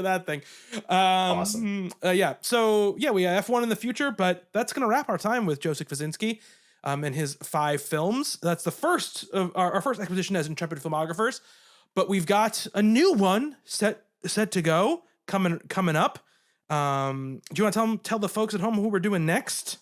that thing. Awesome. Yeah. So yeah, we have F1 in the future, but that's gonna wrap our time with Joseph Kosinski. and his 5 films. That's the first of our first exposition as Intrepid Filmographers, but we've got a new one set to go coming up. Do you want to tell the folks at home who we're doing next?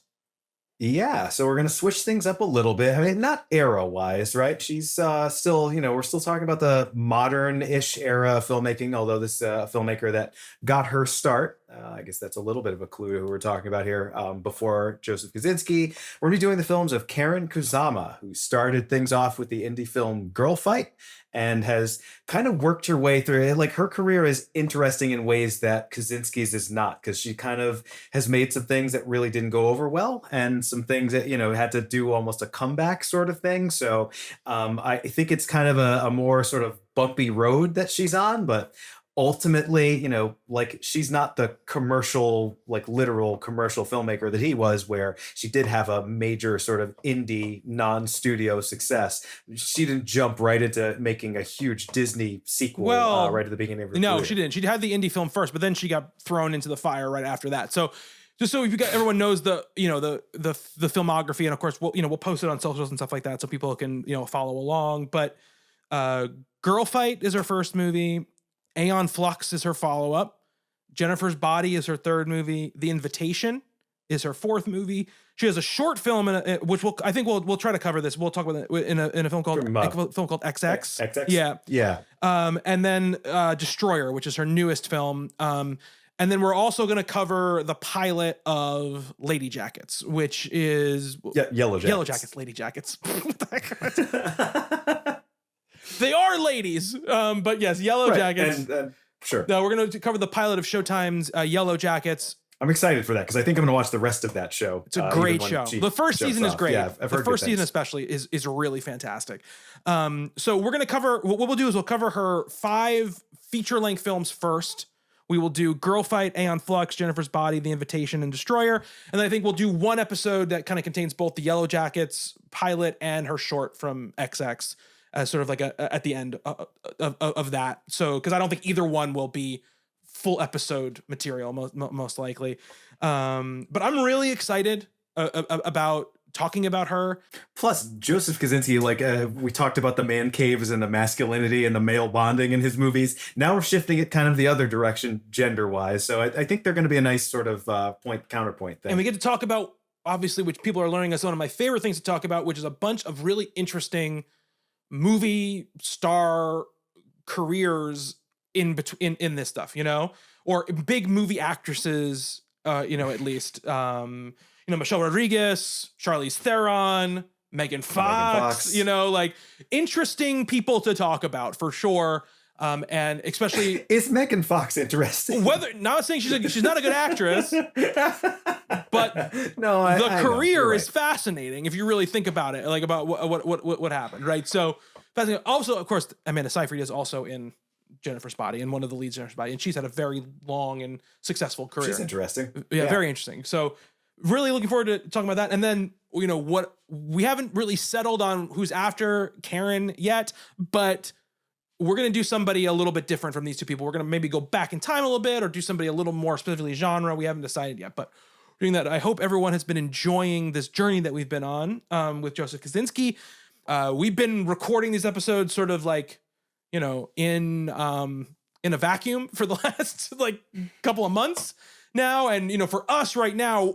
Yeah, so we're gonna switch things up a little bit. I mean, not era-wise, right? She's still, we're still talking about the modern-ish era of filmmaking, although this filmmaker that got her start, I guess that's a little bit of a clue to who we're talking about here, before Joseph Kosinski. We're gonna be doing the films of Karen Kusama, who started things off with the indie film Girl Fight, and has kind of worked her way through it. Like, her career is interesting in ways that Kosinski's is not, because she kind of has made some things that really didn't go over well, and some things that, had to do almost a comeback sort of thing. So I think it's kind of a more sort of bumpy road that she's on, but ultimately, like, she's not the commercial, like literal commercial filmmaker that he was, where she did have a major sort of indie non-studio success. She didn't jump right into making a huge Disney sequel right at the beginning of her career. She didn't. She had the indie film first, but then she got thrown into the fire right after that. So just so everyone knows the filmography, and of course we'll post it on socials and stuff like that so people can follow along. But Girl Fight is her first movie. Aeon Flux is her follow-up. Jennifer's Body is her third movie. The Invitation is her fourth movie. She has a short film, which I think we'll try to cover this. We'll talk about it in a film called XX. XX? Yeah. And then Destroyer, which is her newest film. And then we're also going to cover the pilot of Lady Jackets, which is Yellow Jackets. Yellow Jackets, Lady Jackets. What the heck? They are ladies, but yes, Yellow Jackets. And, sure. No, we're going to cover the pilot of Showtime's Yellow Jackets. I'm excited for that because I think I'm going to watch the rest of that show. It's a great show. The first season is great. Yeah, the first season especially is really fantastic. So we're going to cover, what we'll do is we'll cover her 5 feature-length films first. We will do Girl Fight, Aeon Flux, Jennifer's Body, The Invitation, and Destroyer. And then I think we'll do one episode that kind of contains both the Yellow Jackets pilot and her short from XX. As sort of like at the end of that. So, because I don't think either one will be full episode material, most likely. But I'm really excited about talking about her. Plus, Joseph Kosinski, like we talked about the man caves and the masculinity and the male bonding in his movies. Now we're shifting it kind of the other direction gender-wise. So I think they're going to be a nice sort of counterpoint thing. And we get to talk about, obviously, which people are learning is one of my favorite things to talk about, which is a bunch of really interesting movie star careers in between in this stuff, or big movie actresses, at least, Michelle Rodriguez, Charlize Theron, Megan Fox, like interesting people to talk about for sure. And especially is Megan Fox interesting? Not saying she's not a good actress, but the career is fascinating if you really think about it, like about what happened, right? So fascinating. Also, of course, Amanda Seyfried is also in Jennifer's Body and one of the leads in Jennifer's Body, and she's had a very long and successful career. She's interesting. Yeah, very interesting. So really looking forward to talking about that. And then what we haven't really settled on who's after Karen yet, but we're going to do somebody a little bit different from these two people. We're going to maybe go back in time a little bit or do somebody a little more specifically genre. We haven't decided yet, but we're doing that. I hope everyone has been enjoying this journey that we've been on with Joseph Kosinski. We've been recording these episodes sort of like, in a vacuum for the last like couple of months now. And, for us right now,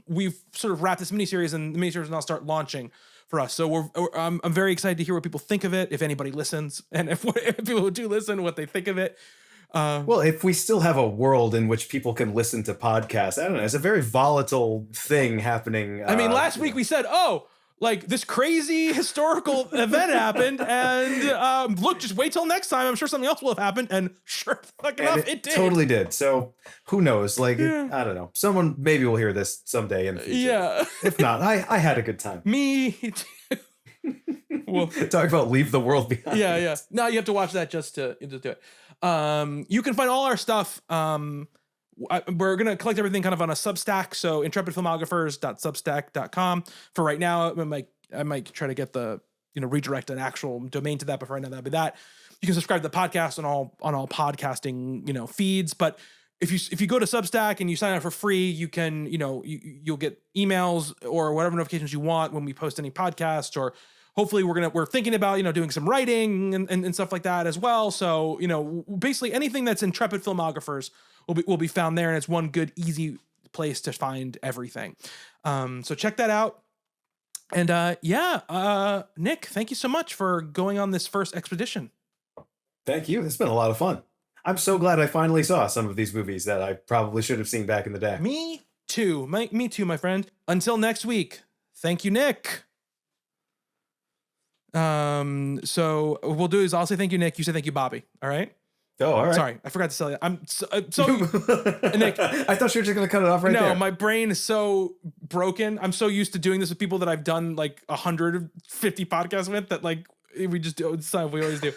we've sort of wrapped this miniseries and the miniseries will now start launching for us. So I'm very excited to hear what people think of it, if anybody listens, and if people do listen, what they think of it. Well, if we still have a world in which people can listen to podcasts, I don't know. It's a very volatile thing happening. I mean, last week we said, like this crazy historical event happened, and look, just wait till next time. I'm sure something else will have happened, and sure enough, it did. Totally did. So who knows? Like, I don't know. Someone maybe will hear this someday in the future. Yeah. If not, I had a good time. Me too. Well, talk about leave the world behind. Yeah. No, you have to watch that just to do it. You can find all our stuff. We're going to collect everything kind of on a Substack. So intrepidfilmographers.substack.com. For right now, I might try to get the, redirect an actual domain to that. But for right now, that'll be that. You can subscribe to the podcast on all podcasting, feeds. But if you go to Substack and you sign up for free, you can, you'll get emails or whatever notifications you want when we post any podcasts, or hopefully we're thinking about, doing some writing and stuff like that as well. So, basically anything that's Intrepid Filmographers will be found there. And it's one good, easy place to find everything. So check that out. And Nick, thank you so much for going on this first expedition. Thank you. It's been a lot of fun. I'm so glad I finally saw some of these movies that I probably should have seen back in the day. Me too. Me too, my friend. Until next week. Thank you, Nick. So what we'll do is I'll say thank you, Nick. You say thank you, Bobby. All right? Oh, all right. Sorry, I forgot to tell you. I'm so Nick. I thought you were just going to cut it off right there. No, my brain is so broken. I'm so used to doing this with people that I've done like 150 podcasts with that like we just do. It's something we always do.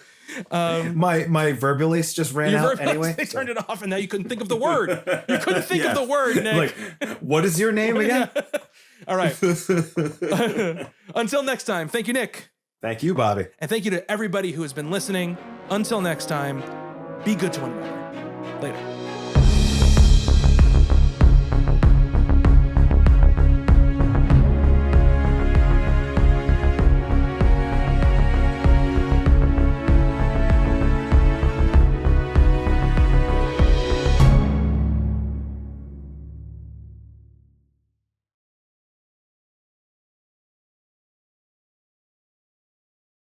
My verbally just ran out anyway. They turned it off, and now you couldn't think of the word. You couldn't think of the word, Nick. Like, what is your name again? All right. Until next time, thank you, Nick. Thank you, Bobby. And thank you to everybody who has been listening. Until next time, be good to one another. Later.